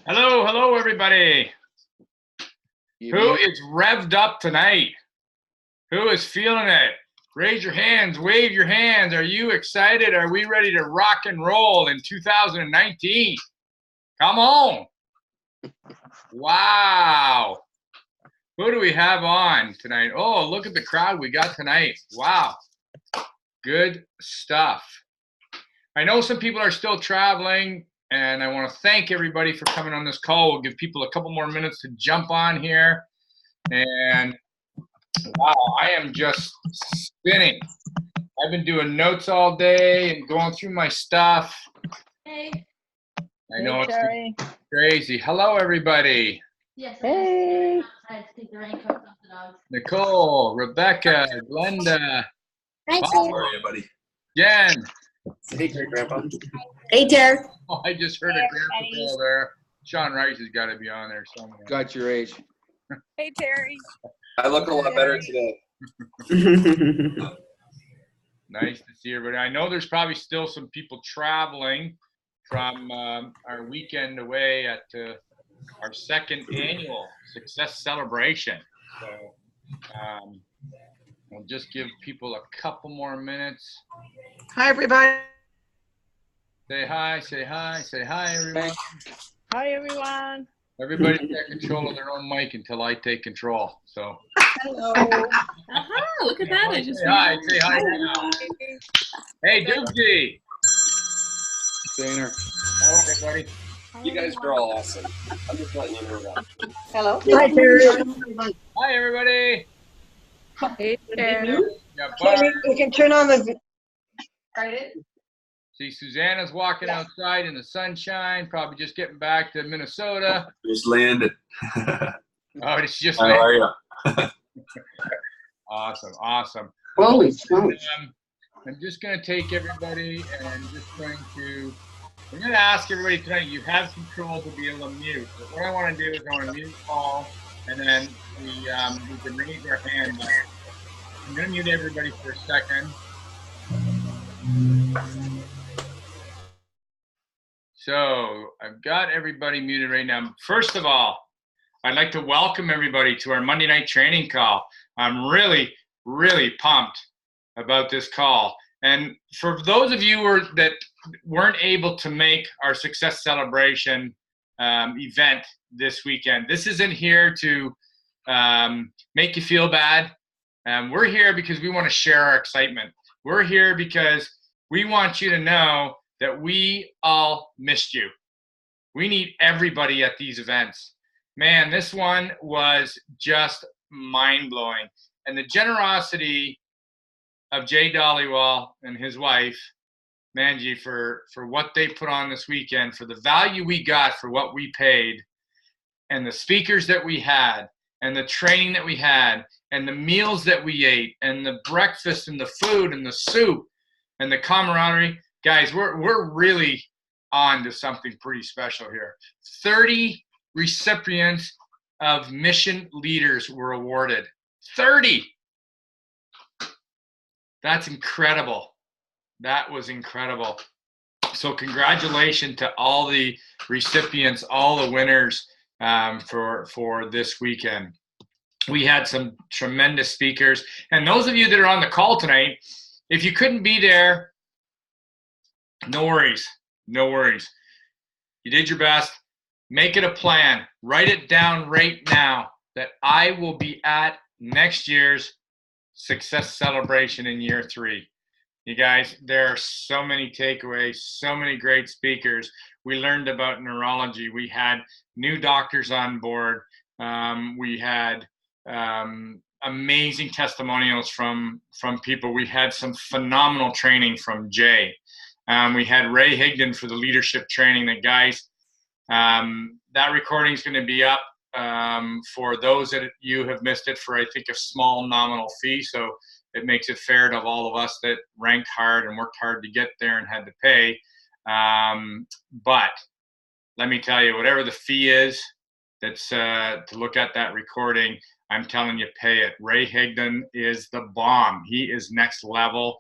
Hello, hello, everybody. Evening. Who is revved up tonight? Who is feeling it? Raise your hands, wave your hands. Are you excited? Are we ready to rock and roll in 2019? Come on. Wow. Who do we have on tonight? Oh, look at the crowd we got tonight. Wow. Good stuff. I know some people are still traveling, and I want to thank everybody for coming on this call. We'll give people a couple more minutes to jump on here. And wow, I am just spinning. I've been doing notes all day and going through my stuff. Hey. I know it's Terry. crazy. Hello, everybody. Yes. Hey. I had to take the raincoat off the dogs. Nicole, Rebecca, Glenda, Hi, Bob, Terry. How are you, buddy? Jen. Hey, great grandpa. Hey, Terry. Oh, I just heard a grandpa call there. Sean Rice has got to be on there somewhere. Got your age. Hey, Terry. I look a lot better today. Nice to see everybody. I know there's probably still some people traveling from our weekend away at our second annual success celebration. So we'll just give people a couple more minutes. Hi, everybody. Say hi, say hi, say hi, everybody. Hi, everyone. Everybody take control of their own mic until I take control. So Hello. Aha, look at that. I just say hi, say hi now. Hey, Doogie. Banner. Okay, buddy. You guys are all awesome. I'm just letting you know that. Hello. Hi, Terry. Hi, everybody. Hey, Terry. Yeah, Barb. We can turn on the. See, Susanna's walking outside in the sunshine, probably just getting back to Minnesota. Just landed. Oh, it's just How are you? awesome, awesome. Holy smokes. I'm just going to take everybody and I'm going to ask everybody tonight, you have control to be able to mute. But what I want to do is I want to mute all, and then we can raise our hand. I'm going to mute everybody for a second. So I've got everybody muted right now. First of all, I'd like to welcome everybody to our Monday night training call. I'm really, really pumped about this call. And for those of you that weren't able to make our success celebration event this weekend, this isn't here to make you feel bad. We're here because we want to share our excitement. We're here because we want you to know that we all missed you. We need everybody at these events. Man, this one was just mind-blowing. And the generosity of Jay Dollywall and his wife, Manji, for what they put on this weekend, for the value we got for what we paid, and the speakers that we had, and the training that we had, and the meals that we ate, and the breakfast, and the food, and the soup, and the camaraderie. Guys, we're really on to something pretty special here. 30 recipients of mission leaders were awarded. 30! That's incredible. That was incredible. So congratulations to all the recipients, all the winners for this weekend. We had some tremendous speakers. And those of you that are on the call tonight, if you couldn't be there, no worries. No worries. You did your best. Make it a plan. Write it down right now that I will be at next year's success celebration in year 3. You guys, there are so many takeaways, so many great speakers. We learned about neurology. We had new doctors on board. We had amazing testimonials from people. We had some phenomenal training from Jay. We had Ray Higdon for the leadership training. The guys, that recording is going to be up for those that you have missed it for, I think, a small nominal fee. So it makes it fair to all of us that ranked hard and worked hard to get there and had to pay. But let me tell you, whatever the fee is that's to look at that recording, I'm telling you, pay it. Ray Higdon is the bomb. He is next level.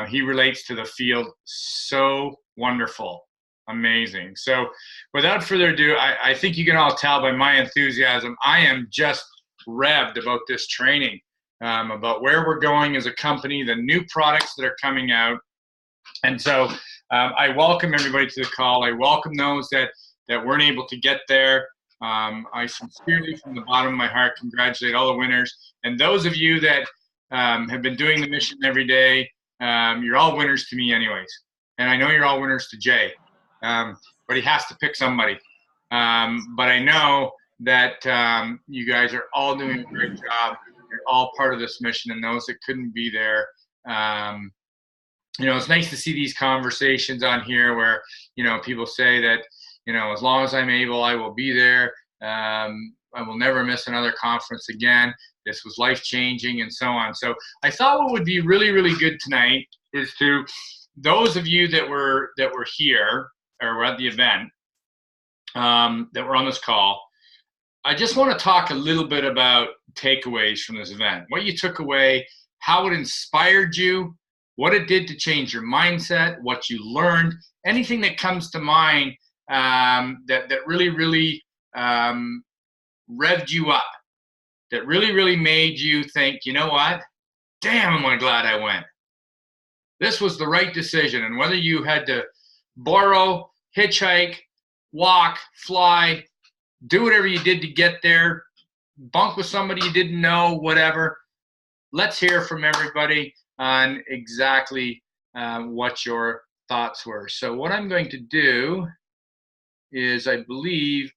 He relates to the field so wonderful. Amazing. So without further ado, I think you can all tell by my enthusiasm, I am just revved about this training, about where we're going as a company, the new products that are coming out. And so I welcome everybody to the call. I welcome those that weren't able to get there. I sincerely, from the bottom of my heart, congratulate all the winners. And those of you that have been doing the mission every day, you're all winners to me anyways. And I know you're all winners to Jay, but he has to pick somebody. But I know that you guys are all doing a great job. You're all part of this mission, and those that couldn't be there, it's nice to see these conversations on here where, people say that, as long as I'm able, I will be there. I will never miss another conference again. This was life-changing, and so on. So I thought what would be really, really good tonight is to those of you that were here or were at the event, that were on this call. I just want to talk a little bit about takeaways from this event, what you took away, how it inspired you, what it did to change your mindset, what you learned, anything that comes to mind that really, really revved you up, that really, really made you think, you know what? Damn, am I glad I went. This was the right decision. And whether you had to borrow, hitchhike, walk, fly, do whatever you did to get there, bunk with somebody you didn't know, whatever, let's hear from everybody on exactly what your thoughts were. So what I'm going to do is, I believe,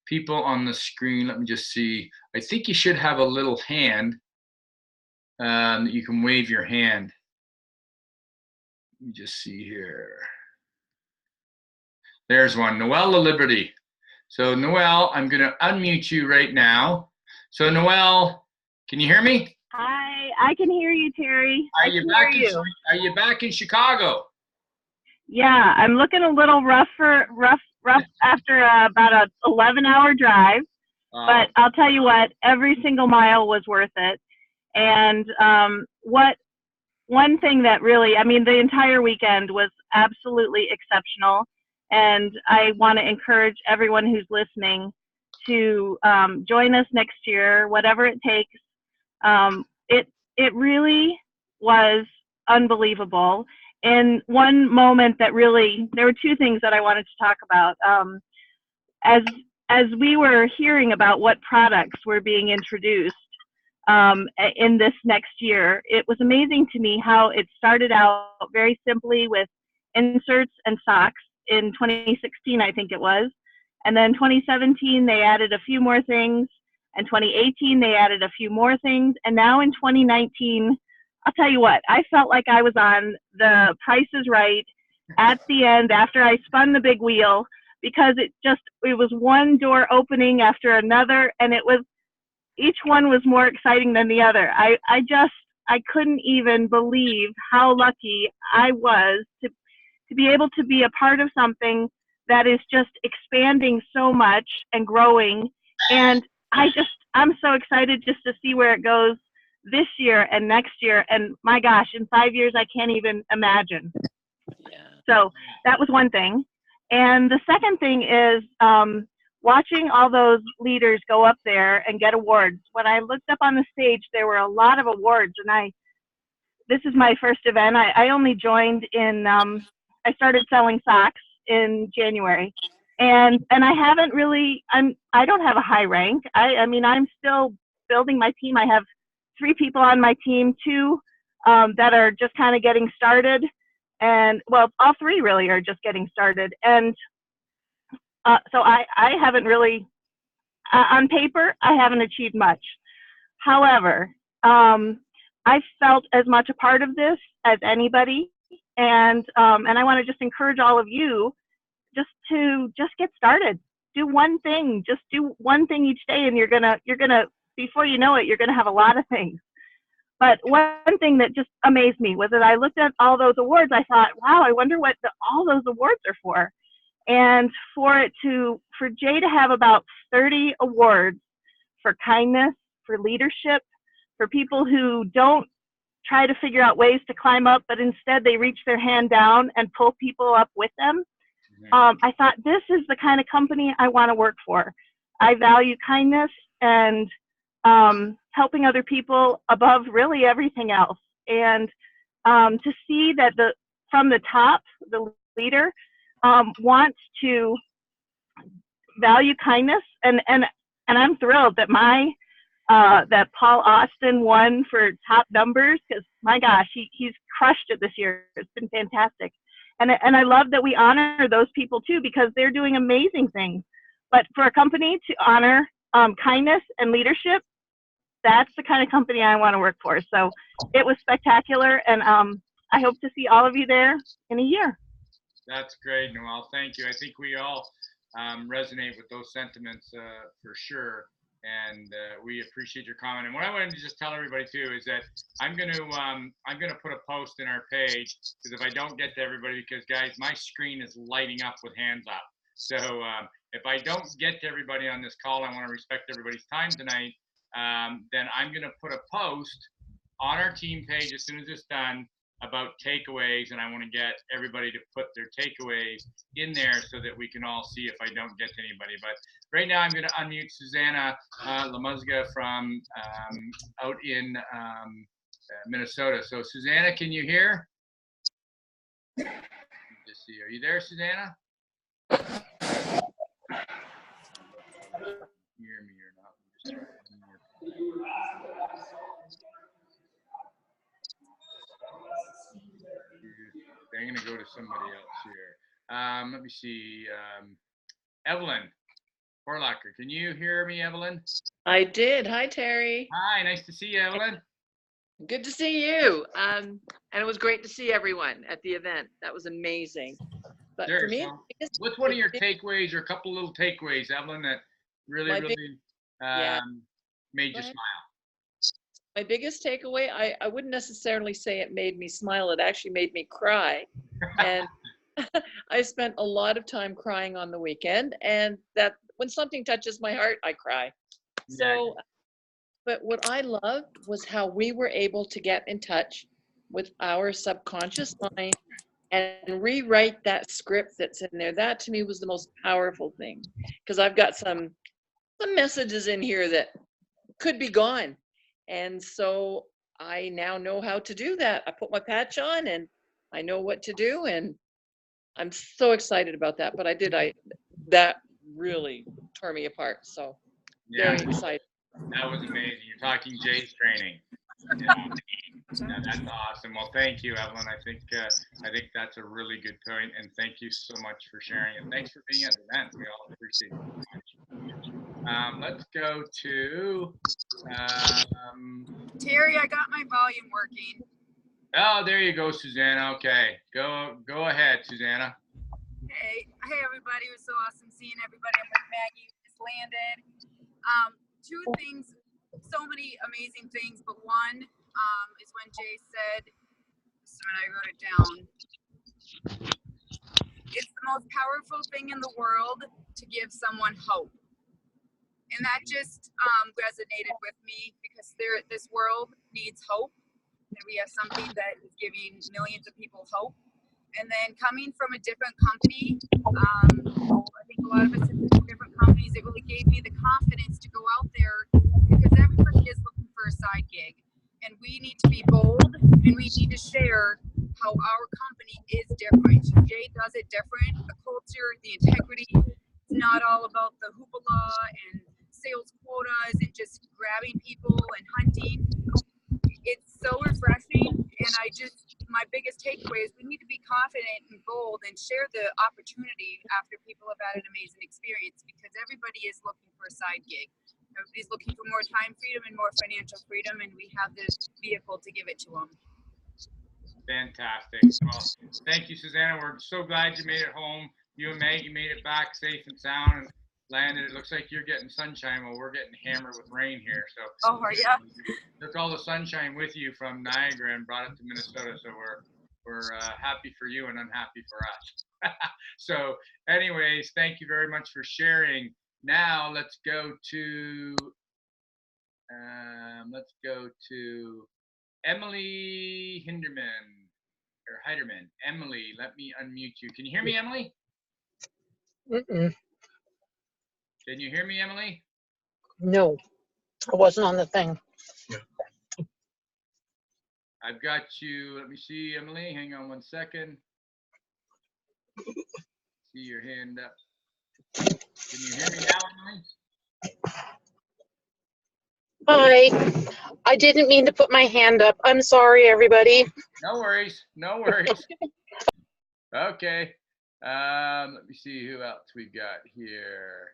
people on the screen, let me just see. I think you should have a little hand that you can wave your hand. Let me just see here. There's one, Noelle La Liberty. So Noelle, I'm gonna unmute you right now. So Noelle, can you hear me? Hi, I can hear you, Terry. Are you back in Chicago? Yeah, I'm looking a little rough after about a 11-hour drive. But I'll tell you what, every single mile was worth it. And one thing that really, the entire weekend was absolutely exceptional. And I want to encourage everyone who's listening to join us next year, whatever it takes. It really was unbelievable. And one moment that really, there were two things that I wanted to talk about. As we were hearing about what products were being introduced in this next year, it was amazing to me how it started out very simply with inserts and socks in 2016, I think it was. And then 2017, they added a few more things. And 2018, they added a few more things. And now in 2019, I'll tell you what, I felt like I was on The Price is Right at the end after I spun the big wheel, because it was one door opening after another, and each one was more exciting than the other. I couldn't even believe how lucky I was to be able to be a part of something that is just expanding so much and growing. And I'm so excited just to see where it goes this year and next year. And my gosh, in 5 years, I can't even imagine. Yeah. So that was one thing. And the second thing is watching all those leaders go up there and get awards. When I looked up on the stage, there were a lot of awards. And this is my first event. I only joined I started selling socks in January. And I haven't really, I don't have a high rank. I'm still building my team. I have 3 people on my team, 2 that are just kind of getting started. And well, all 3 really are just getting started. And so I haven't really, on paper, I haven't achieved much. However, I felt as much a part of this as anybody. And I want to just encourage all of you to get started. Do one thing. Just do one thing each day, and you're gonna before you know it, you're gonna have a lot of things. But one thing that just amazed me was that I looked at all those awards. I thought, wow, I wonder what all those awards are for. And for Jay to have about 30 awards for kindness, for leadership, for people who don't try to figure out ways to climb up, but instead they reach their hand down and pull people up with them. I thought, this is the kind of company I want to work for. I value kindness and helping other people above really everything else. And to see that from the top, the leader wants to value kindness, and I'm thrilled that that Paul Austin won for top numbers, because my gosh, he's crushed it this year. It's been fantastic. And I love that we honor those people too, because they're doing amazing things. But for a company to honor kindness and leadership, that's the kind of company I want to work for. So it was spectacular, and I hope to see all of you there in a year. That's great, Noelle. Thank you. I think we all resonate with those sentiments for sure. And we appreciate your comment. And what I wanted to just tell everybody too is that I'm gonna put a post in our page, because if I don't get to everybody, because guys, my screen is lighting up with hands up. So if I don't get to everybody on this call, I want to respect everybody's time tonight. Then I'm gonna put a post on our team page as soon as it's done about takeaways, and I want to get everybody to put their takeaways in there so that we can all see if I don't get to anybody. But right now I'm going to unmute Susanna Lamuzga from out in Minnesota. So Susanna, can you hear? Just see, are you there, Susanna? Hear me or not? Just try one more. I'm going to go to somebody else here. Let me see. Evelyn Horlacher, can you hear me, Evelyn? I did. Hi, Terry. Hi, nice to see you, Evelyn. Good to see you. And it was great to see everyone at the event. That was amazing. But Sure, for me, so what's one of your takeaways, or a couple little takeaways, Evelyn, that really made you smile? My biggest takeaway, I wouldn't necessarily say it made me smile. It actually made me cry. And I spent a lot of time crying on the weekend, and that when something touches my heart, I cry. So, but what I loved was how we were able to get in touch with our subconscious mind and rewrite that script that's in there. That to me was the most powerful thing, because I've got some messages in here that could be gone. And so I now know how to do that. I put my patch on and I know what to do, and I'm so excited about that. But that really tore me apart. So very excited. That was amazing. You're talking Jay's training. Yeah, that's awesome. Well, thank you, Evelyn. I think that's a really good point, and thank you so much for sharing it. Thanks for being at the event. We all appreciate it so much. Let's go to Terry, I got my volume working. oh, there you go, Susanna. Okay, go ahead, Susanna. Hey everybody, it was so awesome seeing everybody. I'm with Maggie, who just landed. Two things, so many amazing things, but one is when Jay said, so when I wrote it down, it's the most powerful thing in the world to give someone hope. And that just resonated with me, because this world needs hope, and we have something that is giving millions of people hope. And then coming from a different company, I think a lot of us have different companies, it really gave me the confidence to go out there, because everybody is looking for a side gig. And we need to be bold, and we need to share how our company is different. Jay does it different. The culture, the integrity, it's not all about the hoopla and sales quotas and just grabbing people and hunting. It's so refreshing, and my biggest takeaway is we need to be confident and bold and share the opportunity after people have had an amazing experience, because everybody is looking for a side gig. Everybody's looking for more time freedom and more financial freedom, and we have this vehicle to give it to them. Fantastic. Well, thank you, Susanna. We're so glad you made it home. You and Maggie made it back safe and sound and landed. It looks like you're getting sunshine while we're getting hammered with rain here. So oh, are you? Took all the sunshine with you from Niagara and brought it to Minnesota. So we're happy for you and unhappy for us. So anyways, thank you very much for sharing. Now let's go to Emily Heiderman. Emily, let me unmute you. Can you hear me, Emily? Mm-mm. Can you hear me, Emily? No, I wasn't on the thing. I've got you. Let me see, Emily. Hang on one second. See your hand up. Can you hear me now, Emily? Hi. I didn't mean to put my hand up. I'm sorry, everybody. No worries. No worries. Okay. Let me see who else we got here.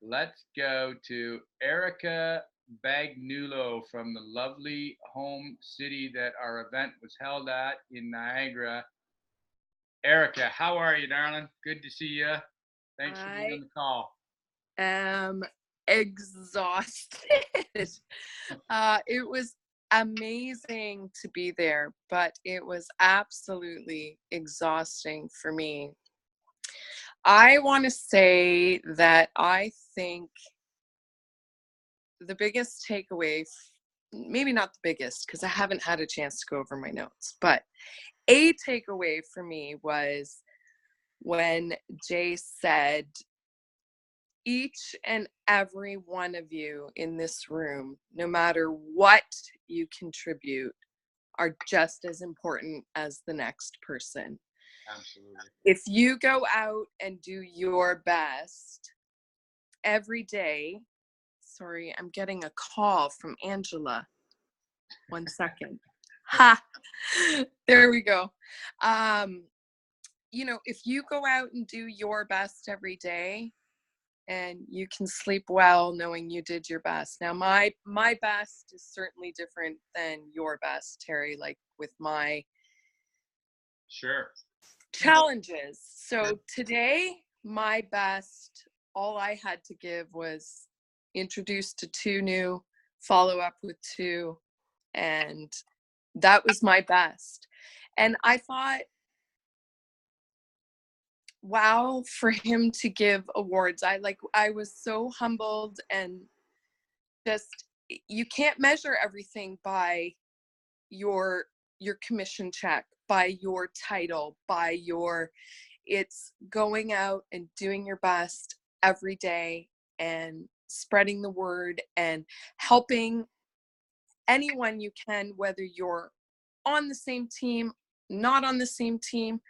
Let's go to Erica Bagnulo from the lovely home city that our event was held at in Niagara. Erica, how are you, darling? Good to see you. Thanks for being on the call. Am exhausted. It was amazing to be there, but it was absolutely exhausting for me. I want to say that I think the biggest takeaway, maybe not the biggest, because I haven't had a chance to go over my notes, but a takeaway for me was when Jay said, each and every one of you in this room, no matter what you contribute, are just as important as the next person. Absolutely. If you go out and do your best every day, sorry, I'm getting a call from Angela. 1 second. Ha! There we go. You know, if you go out and do your best every day, and you can sleep well knowing you did your best. Now, my best is certainly different than your best, Terry, like with my challenges. So today, my best, all I had to give was introduce to 2 new, follow up with 2, and that was my best. And I thought, wow, for him to give awards. I was so humbled, and just, you can't measure everything by your commission check, by your title, by your, it's going out and doing your best every day and spreading the word and helping anyone you can, whether you're on the same team, not on the same team.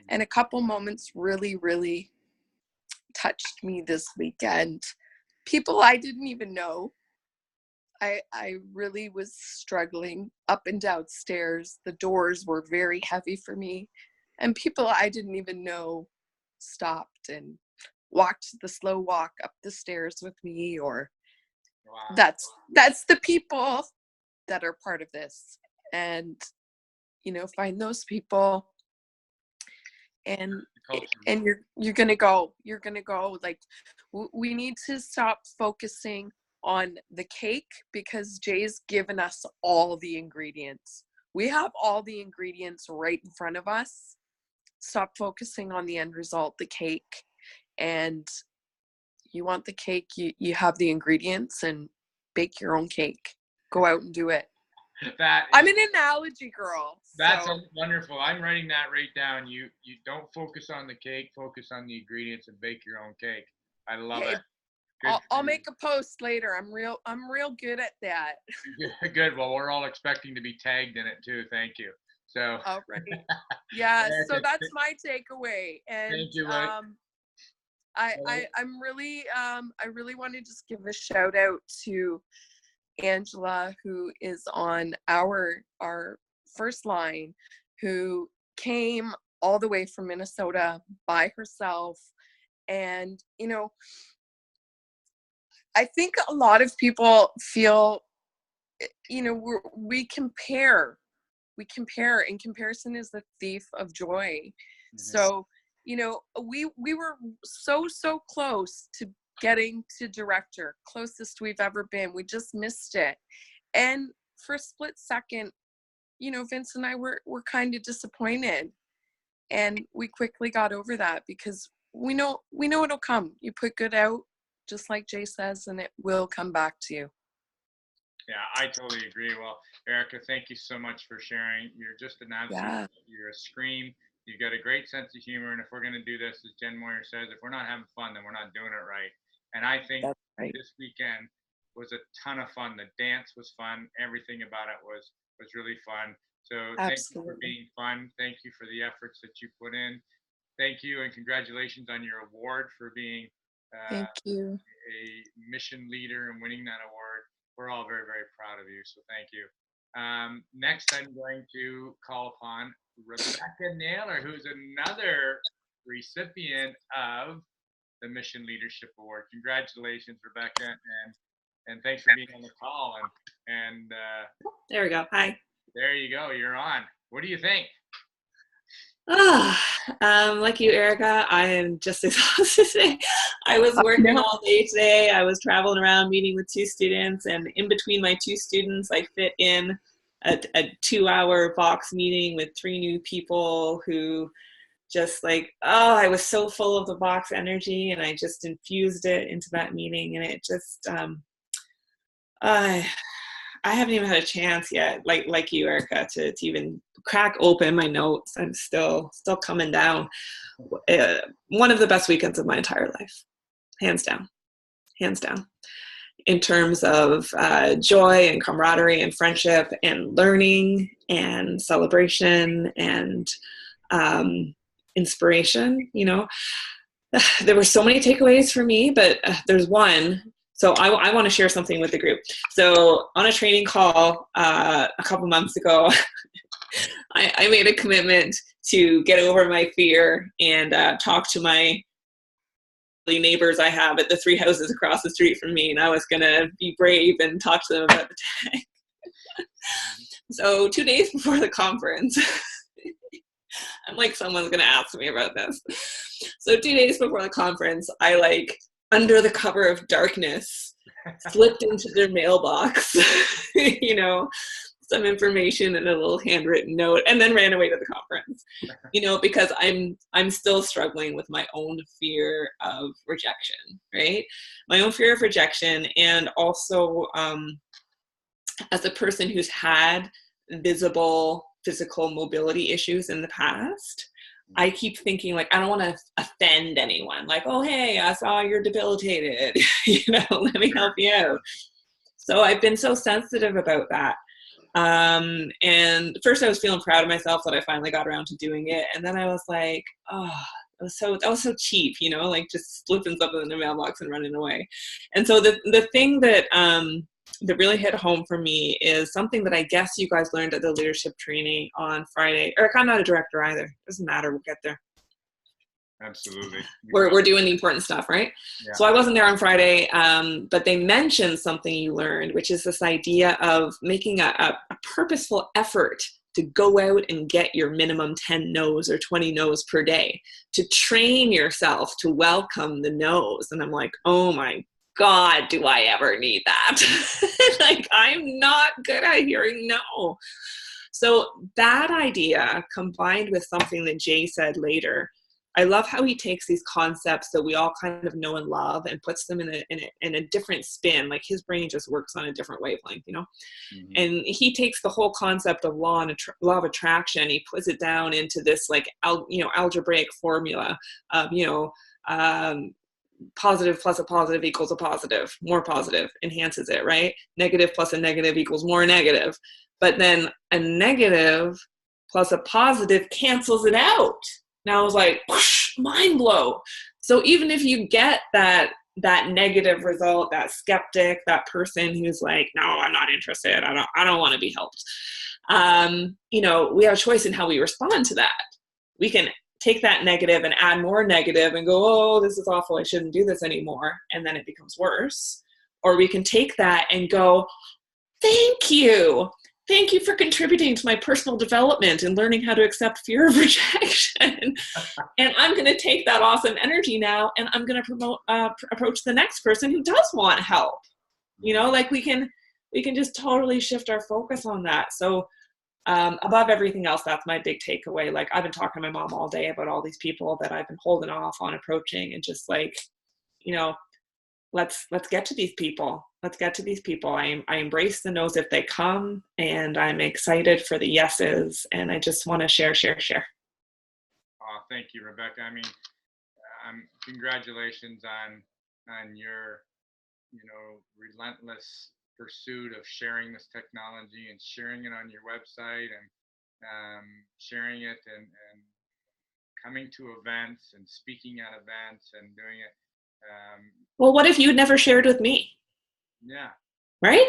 And a couple moments really, really touched me this weekend. People I didn't even know. I really was struggling up and downstairs. The doors were very heavy for me. And people I didn't even know stopped and walked the slow walk up the stairs with me. Or that's the people that are part of this. And, you know, find those people, and you're gonna go. Like, we need to stop focusing on the cake, because Jay's given us all the ingredients. We have all the ingredients right in front of us. Stop focusing on the end result, the cake. And you want the cake, you have the ingredients, and bake your own cake. Go out and do it. I'm an analogy girl. That's wonderful. I'm writing that right down. You don't focus on the cake, focus on the ingredients and bake your own cake. I love it. I'll make a post later. I'm real good at that. Good. Well, we're all expecting to be tagged in it too. Thank you. So. All right. Yeah. So that's my takeaway. And thank you. I really want to just give a shout out to Angela, who is on our first line, who came all the way from Minnesota by herself. And, you know, I think a lot of people feel, you know, we compare, and comparison is the thief of joy. Mm-hmm. So, you know, we were so close to getting to director, closest we've ever been. We just missed it. And for a split second, you know, Vince and I were kind of disappointed. And we quickly got over that, because we know it'll come. You put good out, just like Jay says, and it will come back to you. Yeah, I totally agree. Well, Erica, thank you so much for sharing. You're just an absolute, you're a scream. You've got a great sense of humor. And if we're going to do this, as Jen Moyer says, if we're not having fun, then we're not doing it right. And I think this weekend was a ton of fun. The dance was fun. Everything about it was really fun. So thank you for being fun. Thank you for the efforts that you put in. Thank you and congratulations on your award for being Thank you. a mission leader and winning that award. We're all very, very proud of you. So thank you. Next, I'm going to call upon Rebecca Naylor, who's another recipient of the Mission Leadership Award. Congratulations, Rebecca, and thanks for being on the call. And there we go. Hi. There you go. You're on. What do you think? Like you, Erica, I am just exhausted today. I was working all day today. I was traveling around meeting with 2 students, and in between my 2 students, I fit in a 2-hour box meeting with 3 new people who just like, I was so full of the box energy, and I just infused it into that meeting, and it just, I haven't even had a chance yet, like you, Erica, to even crack open my notes. I'm still coming down. One of the best weekends of my entire life, hands down, in terms of joy and camaraderie and friendship and learning and celebration and inspiration. You know, there were so many takeaways for me, but there's one. So I want to share something with the group. So on a training call a couple months ago, I made a commitment to get over my fear and talk to my neighbors I have at the 3 houses across the street from me. And I was going to be brave and talk to them about the tag. So 2 days before the conference, I'm like, someone's going to ask me about this. So 2 days before the conference, I under the cover of darkness, slipped into their mailbox, you know, some information and a little handwritten note, and then ran away to the conference, you know, because I'm still struggling with my own fear of rejection, right? My own fear of rejection. And also as a person who's had visible physical mobility issues in the past, I keep thinking I don't want to offend anyone. Oh, hey, I saw you're debilitated. You know, let me help you out. So I've been so sensitive about that. And first I was feeling proud of myself that I finally got around to doing it. And then I was like, that was so cheap, you know, just slipping something in the mailbox and running away. And so the thing that really hit home for me is something that I guess you guys learned at the leadership training on Friday. Eric, I'm not a director either. Doesn't matter. We'll get there. Absolutely. We're doing the important stuff, right? Yeah. So I wasn't there on Friday, but they mentioned something you learned, which is this idea of making a purposeful effort to go out and get your minimum 10 no's or 20 no's per day, to train yourself to welcome the no's. And I'm like, oh my God, do I ever need that? I'm not good at hearing no. So that idea combined with something that Jay said later, I love how he takes these concepts that we all kind of know and love and puts them in a different spin. His brain just works on a different wavelength, you know? Mm-hmm. And he takes the whole concept of law of attraction, he puts it down into this algebraic formula of, positive plus a positive equals a positive, more positive, enhances it, right? Negative plus a negative equals more negative. But then a negative plus a positive cancels it out. Now I was like, whoosh, mind blow. So even if you get that negative result, that skeptic, that person who's like, no, I'm not interested. I don't want to be helped. We have a choice in how we respond to that. We can take that negative and add more negative and go, oh, this is awful. I shouldn't do this anymore. And then it becomes worse. Or we can take that and go, thank you. Thank you for contributing to my personal development and learning how to accept fear of rejection. And I'm going to take that awesome energy now and I'm going to approach the next person who does want help. We can just totally shift our focus on that. So above everything else, that's my big takeaway. I've been talking to my mom all day about all these people that I've been holding off on approaching and just let's get to these people. Let's get to these people. I embrace the no's if they come, and I'm excited for the yeses, and I just want to share. Oh, thank you, Rebecca. I mean, congratulations on your, relentless pursuit of sharing this technology and sharing it on your website and sharing it and coming to events and speaking at events and doing it. Well, what if you'd never shared with me? Yeah. Right?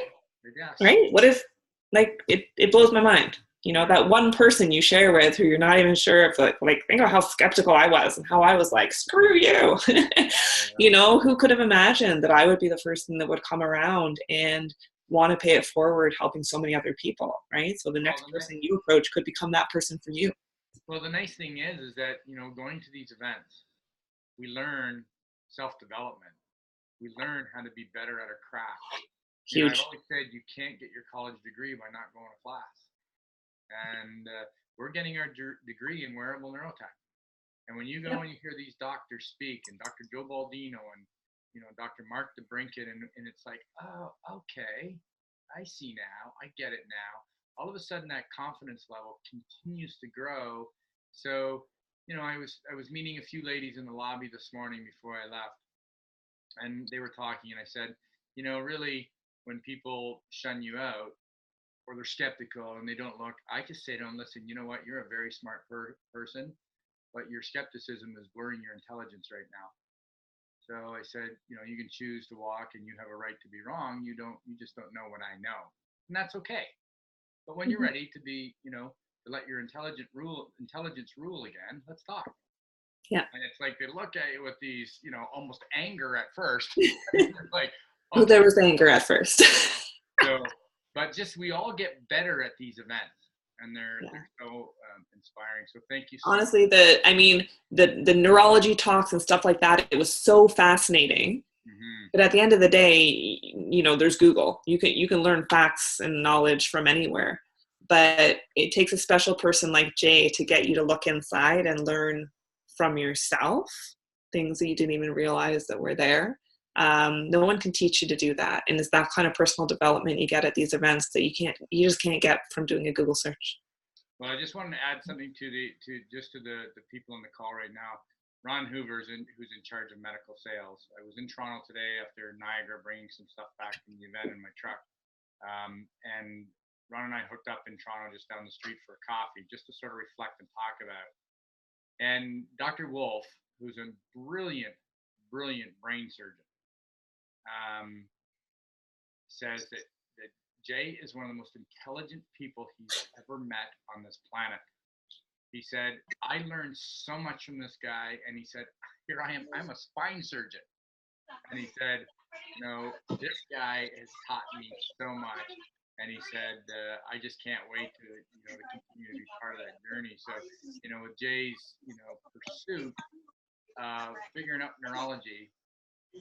Yes. Right? What if, like, it blows my mind. That one person you share with who you're not even sure if, like think of how skeptical I was and how I was like, screw you. Who could have imagined that I would be the person that would come around and want to pay it forward, helping so many other people, right? So the next person you approach could become that person for you. Well, the nice thing is that, going to these events, we learn self-development. We learn how to be better at our craft. Huge. I've always said you can't get your college degree by not going to class. And we're getting our degree in wearable neurotech. And when you go and you hear these doctors speak, and Dr. Joe Baldino and Dr. Mark DeBrinket, and it's like, oh, okay, I see now, I get it now. All of a sudden, that confidence level continues to grow. So, I was meeting a few ladies in the lobby this morning before I left, and they were talking, and I said, really, when people shun you out, or they're skeptical and they don't look, I just say to them, listen, you know what? You're a very smart person, but your skepticism is blurring your intelligence right now. So I said, you can choose to walk and you have a right to be wrong. You just don't know what I know. And that's okay. But when you're ready to be, to let your intelligence rule again, let's talk. Yeah. And it's like they look at you with these, almost anger at first. Like, okay. There was anger at first. So, but we all get better at these events, and they're so inspiring. So thank you so honestly much. the neurology talks and stuff like that, it was so fascinating. But at the end of the day, there's Google. You can learn facts and knowledge from anywhere, but it takes a special person like Jay to get you to look inside and learn from yourself things that you didn't even realize that were there. No one can teach you to do that. And it's that kind of personal development you get at these events that you just can't get from doing a Google search. Well, I just wanted to add something to the people on the call right now. Ron Hoover, who's in charge of medical sales. I was in Toronto today after Niagara, bringing some stuff back from the event in my truck. And Ron and I hooked up in Toronto just down the street for a coffee, just to sort of reflect and talk about it. And Dr. Wolf, who's a brilliant brain surgeon, says that Jay is one of the most intelligent people he's ever met on this planet. He said, I learned so much from this guy, and he said, here I am, I'm a spine surgeon. And he said, this guy has taught me so much. And he said, I just can't wait to continue to be part of that journey. So, with Jay's, pursuit of figuring out neurology,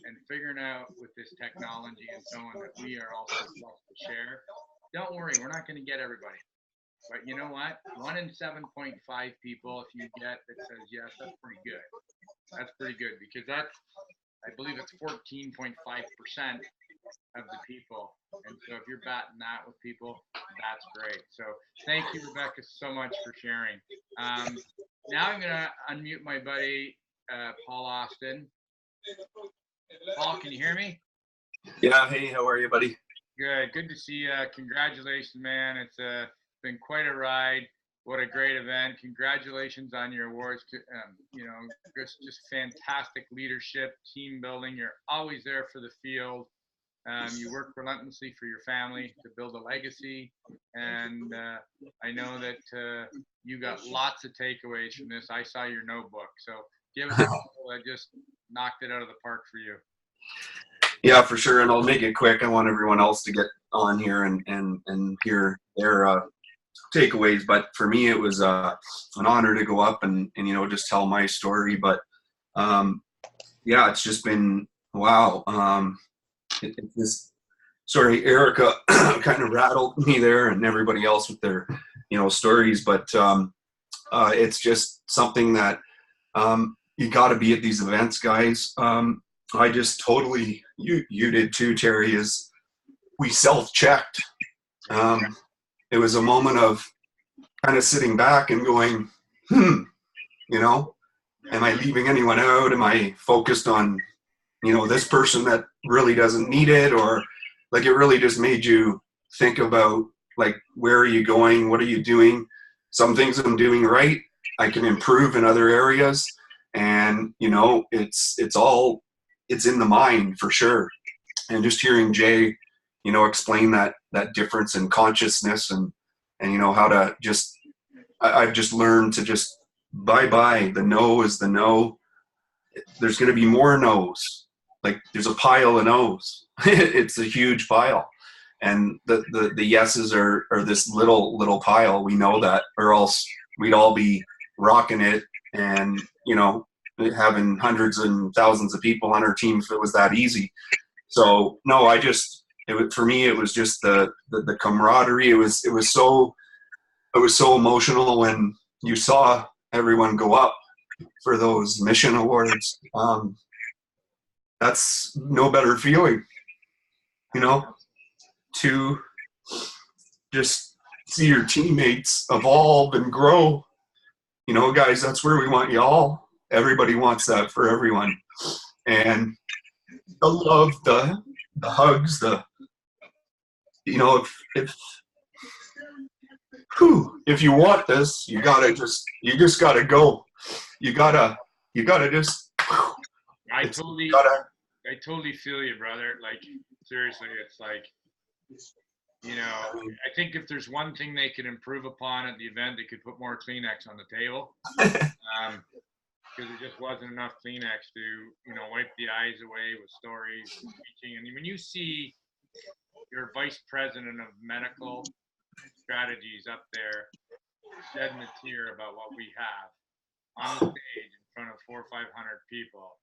and figuring out with this technology and so on that we are also blessed to share. Don't worry, we're not going to get everybody. But you know what? 1 in 7.5 people, if you get that says yes, that's pretty good. That's pretty good, because I believe it's 14.5% of the people. And so if you're batting that with people, that's great. So thank you, Rebecca, so much for sharing. Now I'm going to unmute my buddy, Paul Austin. Paul, can you hear me? Yeah. Hey, how are you, buddy? Good to see you. Congratulations, man. It's been quite a ride. What a great event. Congratulations on your awards. Just fantastic leadership, team building. You're always there for the field. You work relentlessly for your family to build a legacy. And I know that you got lots of takeaways from this. I saw your notebook. So give us a couple that just knocked it out of the park for you. Yeah, for sure. And I'll make it quick. I want everyone else to get on here and hear their takeaways. But for me, it was an honor to go up and just tell my story. But yeah, it's just been, wow. Sorry, Erica kind of rattled me there, and everybody else with their, stories. But it's just something that you got to be at these events, guys. I just totally, you did too, Terry, is we self-checked. It was a moment of kind of sitting back and going, you know, am I leaving anyone out? Am I focused on, you know, this person that really doesn't need it? Or like, it really just made you think about, like, where are you going? What are you doing? Some things I'm doing right, I can improve in other areas. And, you know, it's in the mind for sure. And just hearing Jay, you know, explain that difference in consciousness and, you know, how to just, I've just learned to just bye. The no is the no. There's going to be more no's. Like, there's a pile of no's. It's a huge pile. And the yeses are this little pile. We know that, or else we'd all be rocking it and, you know, having hundreds and thousands of people on our team if it was that easy. So no, for me, it was just the camaraderie. It was so emotional when you saw everyone go up for those mission awards. That's no better feeling, you know, to just see your teammates evolve and grow. You know, guys, that's where we want you all. Everybody wants that for everyone. And the love, the hugs, you know, if you want this, you just gotta go. You gotta just. I totally feel you, brother. Like, seriously, it's like, you know, I think if there's one thing they could improve upon at the event, they could put more Kleenex on the table. Because there just wasn't enough Kleenex to, you know, wipe the eyes away with stories and teaching. And when you see your vice president of medical strategies up there shedding a tear about what we have on the stage in front of 400 or 500 people,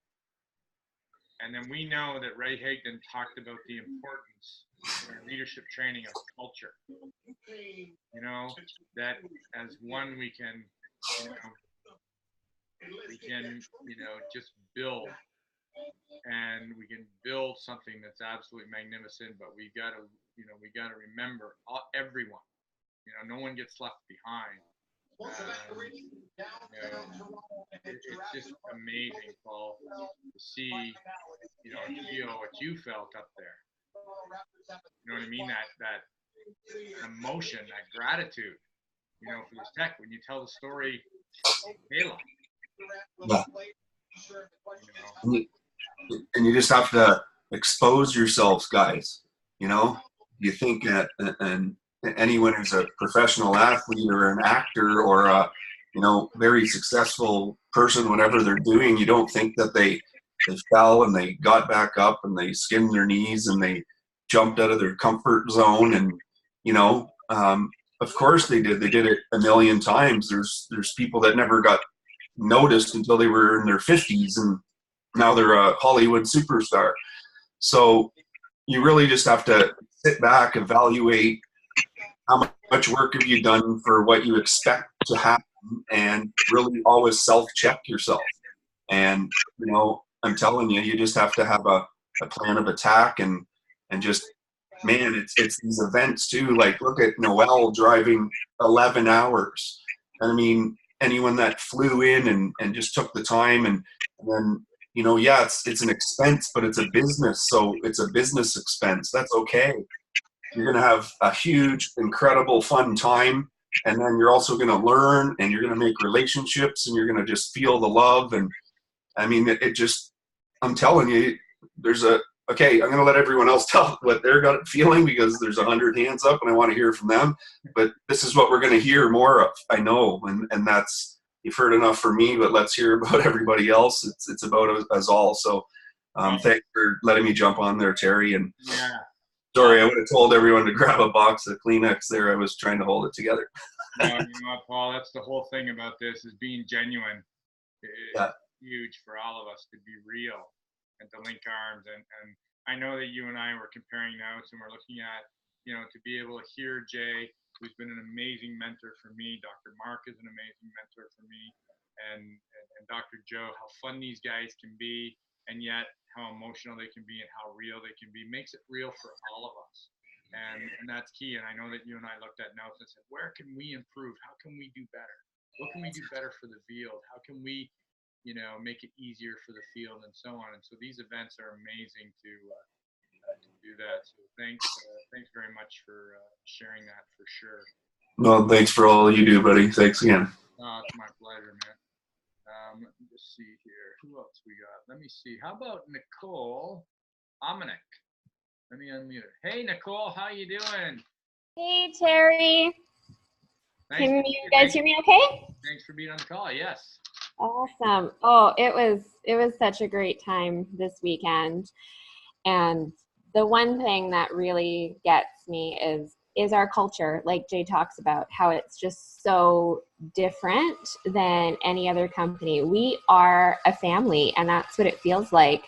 and then we know that Ray Higdon talked about the importance in leadership training of culture. You know, that as one we can, you know, just build, and we can build something that's absolutely magnificent. But we got to remember everyone. You know, no one gets left behind. You know, it's just amazing, Paul, to see, you know, feel what you felt up there. You know what I mean? That emotion, that gratitude, you know, for this tech. When you tell the story, Halo. Yeah. And you just have to expose yourselves, guys. You know, you think that, and anyone who's a professional athlete or an actor or a, you know, very successful person, whatever they're doing, you don't think that they fell and they got back up and they skinned their knees and they jumped out of their comfort zone. And, you know, of course they did. They did it a million times. There's people that never got noticed until they were in their 50s, and now they're a Hollywood superstar. So you really just have to sit back, evaluate how much work have you done for what you expect to happen, and really always self-check yourself. And, you know, I'm telling you, you just have to have a plan of attack, and just, man, it's these events too. Like, look at Noel driving 11 hours. I mean, anyone that flew in and just took the time, and then, you know, yeah, it's an expense, but it's a business. So it's a business expense. That's okay. You're going to have a huge, incredible, fun time. And then you're also going to learn, and you're going to make relationships, and you're going to just feel the love. And I mean, it just, I'm telling you, okay, I'm going to let everyone else tell what they're got feeling, because there's 100 hands up and I want to hear from them. But this is what we're going to hear more of, I know. And that's, you've heard enough for me, but let's hear about everybody else. It's about us all. So thanks for letting me jump on there, Terry. And yeah. Sorry, I would have told everyone to grab a box of Kleenex there. I was trying to hold it together. No, you know what, Paul, that's the whole thing about this, is being genuine. It's huge for all of us to be real and to link arms. And I know that you and I were comparing notes, and we're looking at, you know, to be able to hear Jay, who's been an amazing mentor for me. Dr. Mark is an amazing mentor for me. And Dr. Joe, how fun these guys can be. and yet how emotional they can be and how real they can be makes it real for all of us. And that's key. And I know that you and I looked at notes and said, where can we improve? How can we do better? What can we do better for the field? How can we, make it easier for the field and so on? And so these events are amazing to do that. So thanks very much for sharing that for sure. Well, thanks for all you do, buddy. Thanks again. It's my pleasure, man. Let me just see here. Who else we got? Let me see. How about Nicole Ominick? Let me unmute her. Hey, Nicole, how you doing? Hey, Terry. Thanks Can you guys hear me okay? Thanks for being on the call. Yes. Awesome. Oh, it was such a great time this weekend. And the one thing that really gets me is our culture, like Jay talks about, how it's just so different than any other company. We are a family, and that's what it feels like.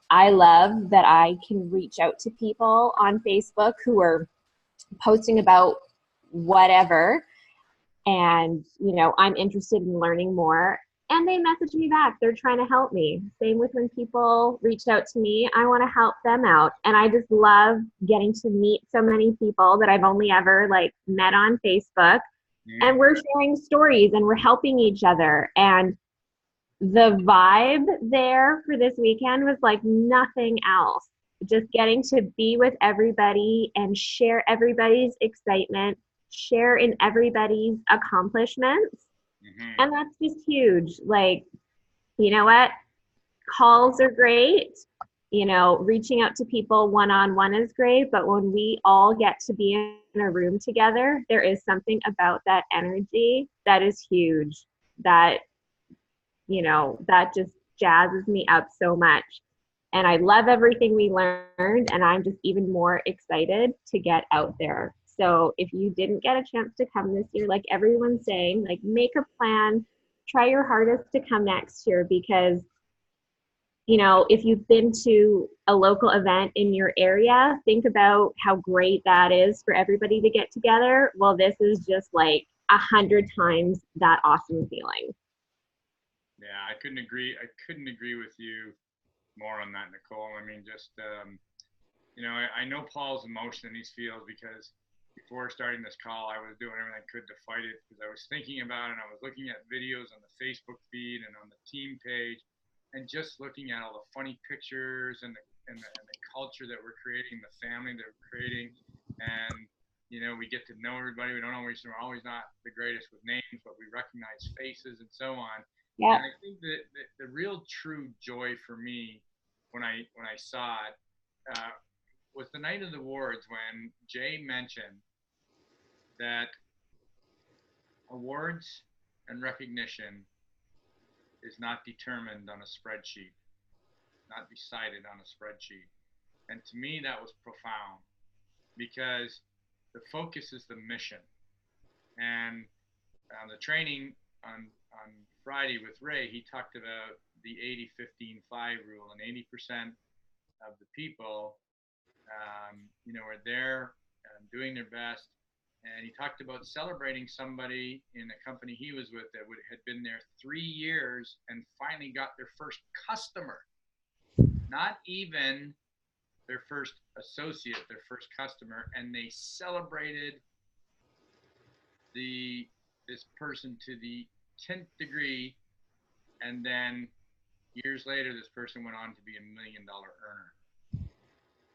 I love that I can reach out to people on Facebook who are posting about whatever, and I'm interested in learning more, and they message me back. They're trying to help me. Same with when people reach out to me. I want to help them out. And I just love getting to meet so many people that I've only ever met on Facebook. And we're sharing stories and we're helping each other. And the vibe there for this weekend was like nothing else. Just getting to be with everybody and share everybody's excitement, share in everybody's accomplishments. And that's just huge. You know what? Calls are great. Reaching out to people one-on-one is great. But when we all get to be in a room together, there is something about that energy that is huge. That just jazzes me up so much. And I love everything we learned. And I'm just even more excited to get out there. So if you didn't get a chance to come this year, like everyone's saying, make a plan, try your hardest to come next year, because, if you've been to a local event in your area, think about how great that is for everybody to get together. Well, this is just 100 times that awesome feeling. Yeah, I couldn't agree with you more on that, Nicole. I mean, just, I know Paul's emotion in these fields, because before starting this call, I was doing everything I could to fight it, because I was thinking about it, and I was looking at videos on the Facebook feed and on the team page, and just looking at all the funny pictures and the culture that we're creating, the family that we're creating. And, we get to know everybody. We're always not the greatest with names, but we recognize faces and so on. Yeah. And I think that the real true joy for me when I saw it was the night of the awards, when Jay mentioned that awards and recognition is not determined on a spreadsheet, not decided on a spreadsheet. And to me, that was profound, because the focus is the mission. And the training on Friday with Ray, he talked about the 80-15-5 rule, and 80% of the people, are there doing their best. And he talked about celebrating somebody in a company he was with that had been there 3 years and finally got their first customer, not even their first associate, their first customer, and they celebrated this person to the 10th degree, and then years later, this person went on to be $1 million earner.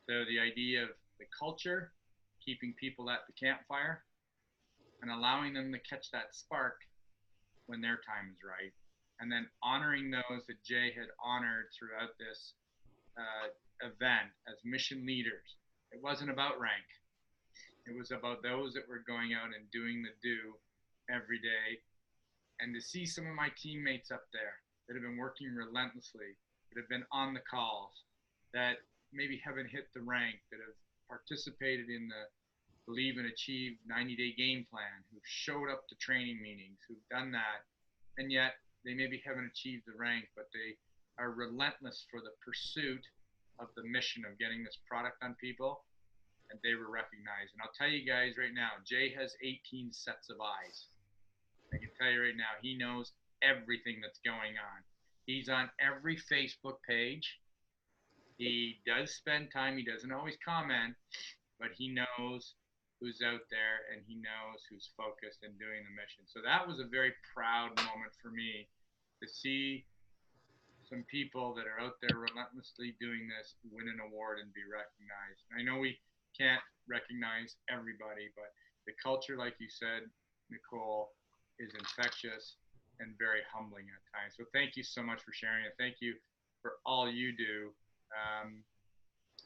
So the idea of the culture, keeping people at the campfire, and allowing them to catch that spark when their time is right, and then honoring those that Jay had honored throughout this event as mission leaders. It wasn't about rank. It was about those that were going out and doing the do every day. And to see some of my teammates up there that have been working relentlessly, that have been on the calls, that maybe haven't hit the rank, that have participated in the Believe and Achieve 90-day game plan, who've showed up to training meetings, who've done that, and yet they maybe haven't achieved the rank, but they are relentless for the pursuit of the mission of getting this product on people, and they were recognized. And I'll tell you guys right now, Jay has 18 sets of eyes. I can tell you right now, he knows everything that's going on. He's on every Facebook page. He does spend time. He doesn't always comment, but he knows who's out there and he knows who's focused and doing the mission. So that was a very proud moment for me to see some people that are out there relentlessly doing this win an award and be recognized. I know we can't recognize everybody, but the culture, like you said, Nicole, is infectious and very humbling at times. So thank you so much for sharing it. Thank you for all you do,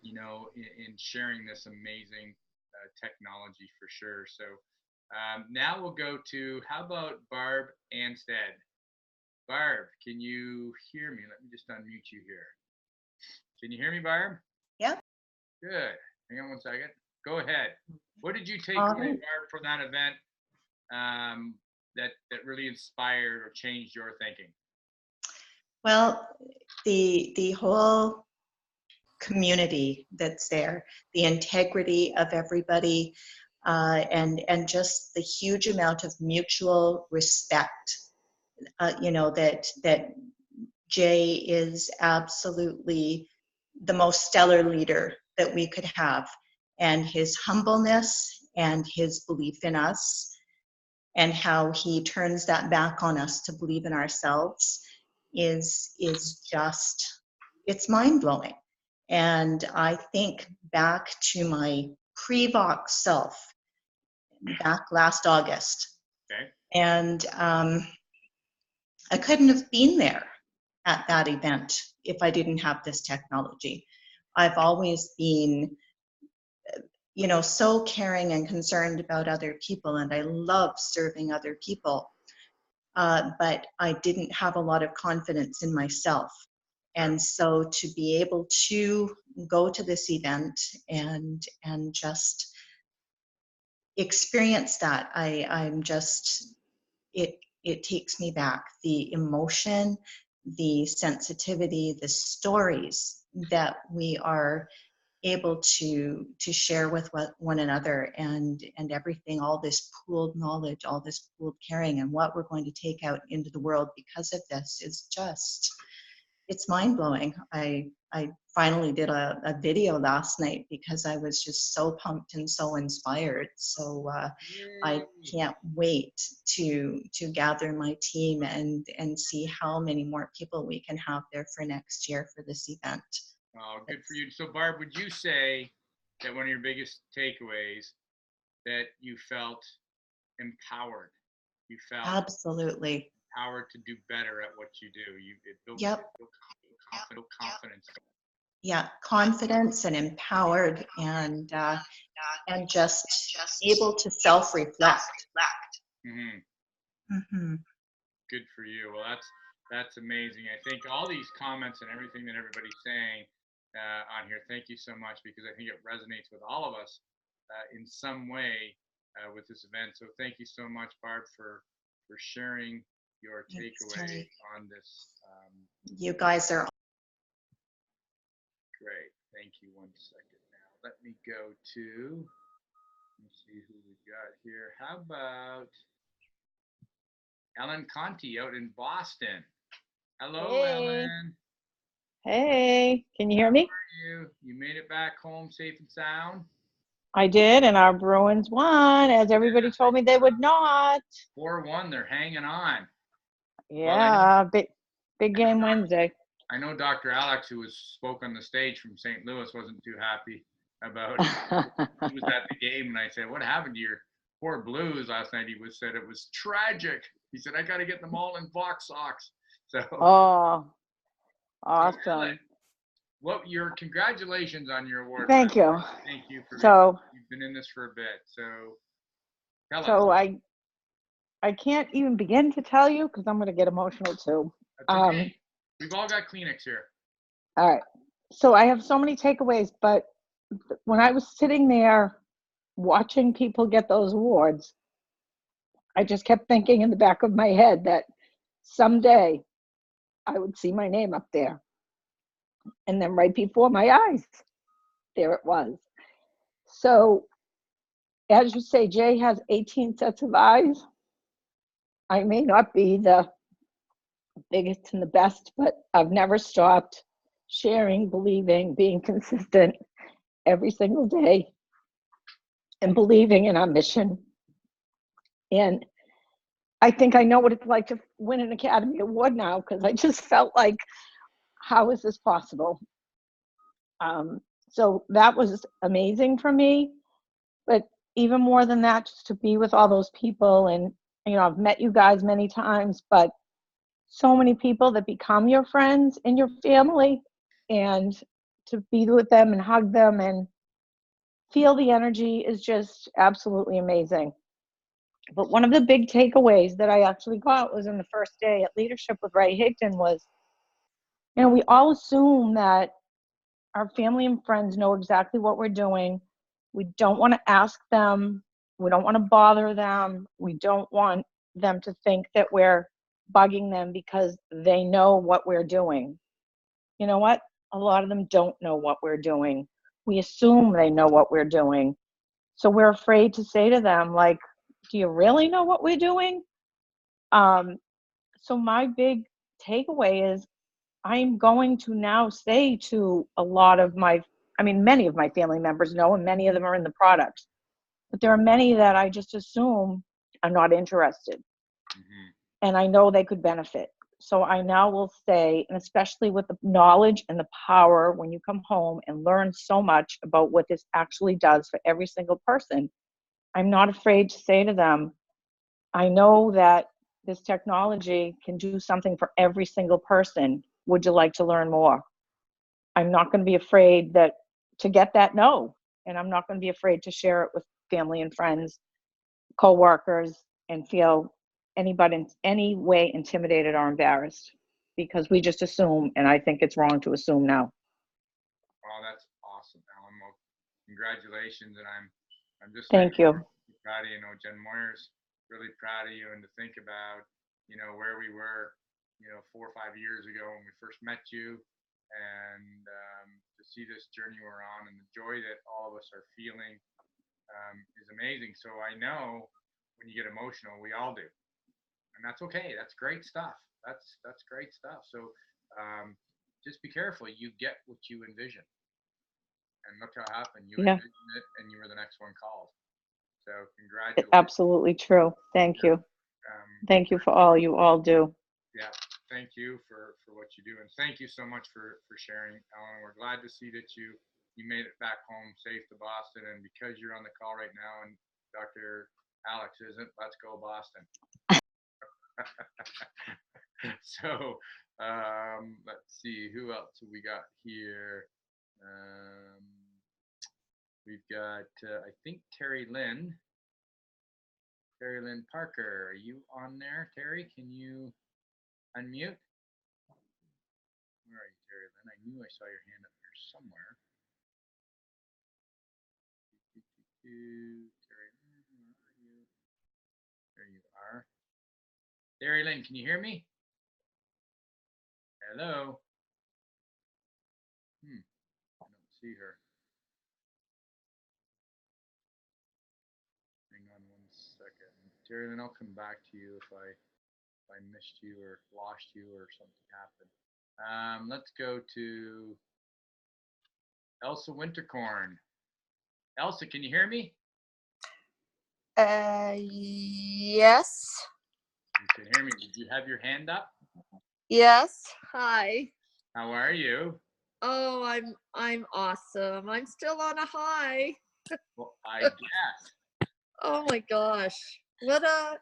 in sharing this amazing technology for sure. So now we'll go to, how about Barb Anstead? Barb, can you hear me? Let me just unmute you here. Can you hear me, Barb? Yeah. Good. Hang on one second. Go ahead. What did you take All away, right. Barb, from that event that really inspired or changed your thinking? Well, the whole community that's there, the integrity of everybody, and just the huge amount of mutual respect. That Jay is absolutely the most stellar leader that we could have, and his humbleness and his belief in us, and how he turns that back on us to believe in ourselves is just, it's mind-blowing. And I think back to my pre-Vox self back last August. Okay. And I couldn't have been there at that event if I didn't have this technology. I've always been, so caring and concerned about other people, and I love serving other people. But I didn't have a lot of confidence in myself. And so to be able to go to this event and just experience that, I'm just, it takes me back. The emotion, the sensitivity, the stories that we are able to share with one another, and everything, all this pooled knowledge, all this pooled caring, and what we're going to take out into the world because of this is just, it's mind-blowing. I finally did a video last night because I was just so pumped and so inspired. So I can't wait to gather my team and see how many more people we can have there for next year for this event. Oh, good for you. So Barb, would you say that one of your biggest takeaways, that you felt empowered? You felt Absolutely empowered to do better at what you do. It built confidence. Yeah, confidence and empowered, and just able to self-reflect. Mm-hmm. Mm-hmm. Good for you. Well, that's amazing. I think all these comments and everything that everybody's saying on here, thank you so much, because I think it resonates with all of us in some way with this event. So thank you so much, Barb, for sharing your takeaway on this. You guys are great. Thank you. 1 second now. Let me go to, let me see who we got here. How about Ellen Conti out in Boston? Hello, Hey. Ellen. Hey, can you hear me? How are you? You made it back home safe and sound? I did, and our Bruins won, as everybody told me they would not. 4-1, they're hanging on. Yeah, well, big game Wednesday. I know Dr. Alex, who spoke on the stage from St. Louis, wasn't too happy about it. He was at the game, and I said, "What happened to your poor Blues last night?" He said it was tragic. He said, "I got to get them all in Vox socks." So. Oh, awesome. Your congratulations on your award. Thank you. Thank you for you've been in this for a bit. So tell us. So I can't even begin to tell you, because I'm going to get emotional too. That's okay. We've all got Kleenex here. All right. So I have so many takeaways, but when I was sitting there watching people get those awards, I just kept thinking in the back of my head that someday I would see my name up there. And then right before my eyes, there it was. So as you say, Jay has 18 sets of eyes. I may not be the biggest and the best, but I've never stopped sharing, believing, being consistent every single day, and believing in our mission. And I think I know what it's like to win an Academy Award now, because I just felt like, how is this possible? So that was amazing for me. But even more than that, just to be with all those people, and I've met you guys many times, but so many people that become your friends and your family, and to be with them and hug them and feel the energy is just absolutely amazing. But one of the big takeaways that I actually got was in the first day at Leadership with Ray Higdon was, we all assume that our family and friends know exactly what we're doing. We don't want to ask them. We don't want to bother them. We don't want them to think that we're bugging them because they know what we're doing. You know what? A lot of them don't know what we're doing. We assume they know what we're doing. So we're afraid to say to them, like, do you really know what we're doing? So my big takeaway is, I'm going to now say to a lot of many of my family members know, and many of them are in the products, but there are many that I just assume are not interested. Mm-hmm. And I know they could benefit. So I now will say, and especially with the knowledge and the power when you come home and learn so much about what this actually does for every single person, I'm not afraid to say to them, I know that this technology can do something for every single person. Would you like to learn more? I'm not going to be afraid to get that no. And I'm not going to be afraid to share it with family and friends, co-workers, and feel anybody in any way intimidated or embarrassed, because we just assume, and I think it's wrong to assume now. Oh, that's awesome, Ellen. Well, congratulations, and I'm just thank you. Proud of you. Jen Moyer's really proud of you, and to think about where we were 4 or 5 years ago when we first met you, and to see this journey we're on and the joy that all of us are feeling is amazing. So I know when you get emotional, we all do, and that's okay. That's great stuff. That's great stuff. So just be careful. You get what you envision, and look how it happened. You envisioned it, and you were the next one called. So congratulations. Absolutely true. Thank you. Thank you for all you all do. Yeah, thank you for what you do, and thank you so much for sharing, Ellen. We're glad to see that you made it back home safe to Boston, and because you're on the call right now and Dr. Alex isn't, let's go Boston. So let's see, who else have we got here? We've got I think Terry Lynn Parker. Are you on there, Terry? Can you unmute? Where are you, Terry Lynn? I knew I saw your hand up there somewhere. Terry Lynn, where are you? There you are. Terry Lynn, can you hear me? Hello? I don't see her. Hang on 1 second. Terry Lynn, I'll come back to you if I missed you or lost you or something happened. Let's go to Elsa Wintercorn. Elsa, can you hear me? Yes. You can hear me. Did you have your hand up? Yes. Hi. How are you? Oh, I'm awesome. I'm still on a high. Well, I guess. Oh my gosh. What I've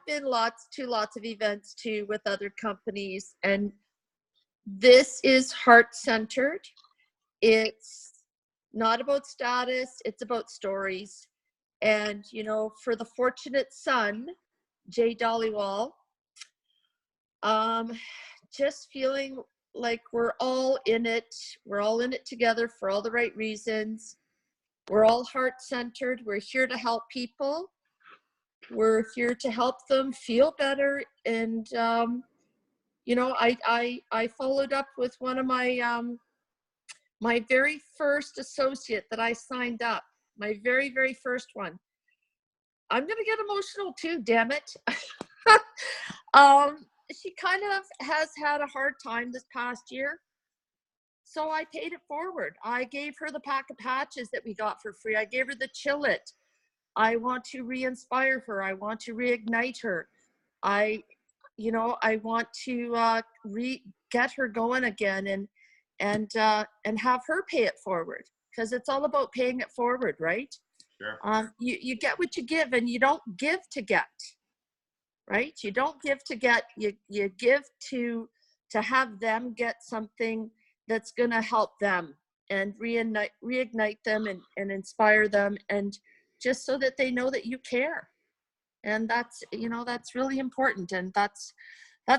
been to lots of events too with other companies, and this is heart-centered. It's not about status, it's about stories. And for the fortunate son, Jay Dollywall, just feeling like we're all in it together for all the right reasons. We're all heart-centered. We're here to help people. We're here to help them feel better. And I followed up with one of my my very first associate that I signed up, my very, very first one. I'm gonna get emotional too, damn it. She kind of has had a hard time this past year. So I paid it forward. I gave her the pack of patches that we got for free. I gave her the Chill It. I want to re-inspire her. I want to reignite her. I want to get her going again and have her pay it forward, because it's all about paying it forward, right? Sure. You get what you give, and you don't give to get, right? You don't give to get. You give to have them get something that's going to help them and reignite them and inspire them, and just so that they know that you care. And that's really important. And that's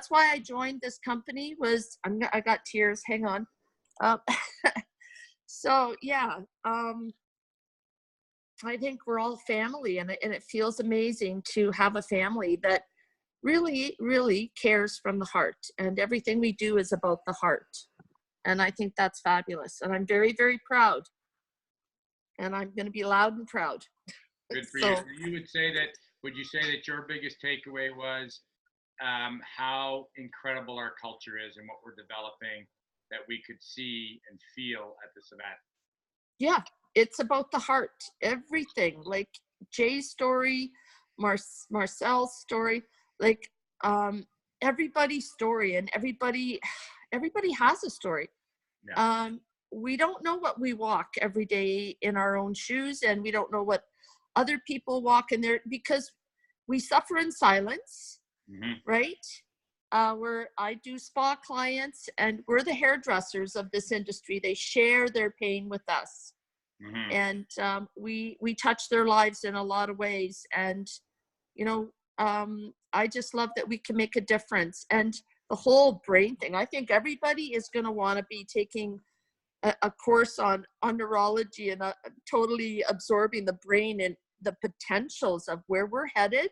why I joined this company. I got tears, hang on. So yeah, I think we're all family, and it feels amazing to have a family that really, really cares from the heart, and everything we do is about the heart. And I think that's fabulous. And I'm very, very proud. And I'm going to be loud and proud. Good for you. So would you say that your biggest takeaway was how incredible our culture is and what we're developing, that we could see and feel at this event? Yeah, it's about the heart. Everything, like Jay's story, Marcel's story, like everybody's story, and everybody has a story. Yeah. We don't know what we walk every day in our own shoes, and we don't know what other people walk in there, because we suffer in silence, right? I do spa clients, and we're the hairdressers of this industry. They share their pain with us. And we touch their lives in a lot of ways. And, I just love that we can make a difference. And the whole brain thing, I think everybody is going to want to be taking a course on neurology and totally absorbing the brain and the potentials of where we're headed,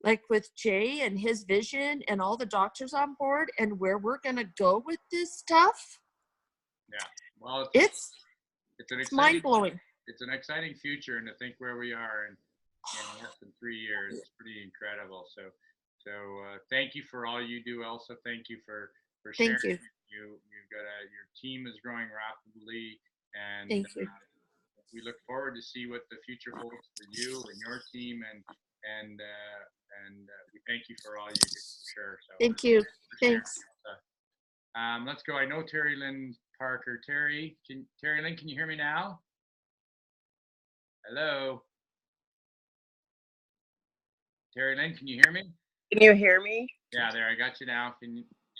like with Jay and his vision and all the doctors on board, and where we're going to go with this stuff. Yeah. Well, it's exciting, mind-blowing. It's an exciting future, and to think where we are in less than 3 years, it's pretty incredible. So thank you for all you do, Elsa. Thank you for sharing. Thank you. You've got your team is growing rapidly, and thank you. We look forward to see what the future holds for you and your team, and we thank you for all you do, for sure. So thank you. Thanks. Let's go. I know Terry Lynn Parker. Terry Lynn, can you hear me now? Hello. Terry Lynn, can you hear me? Can you hear me? Yeah, there, I got you now.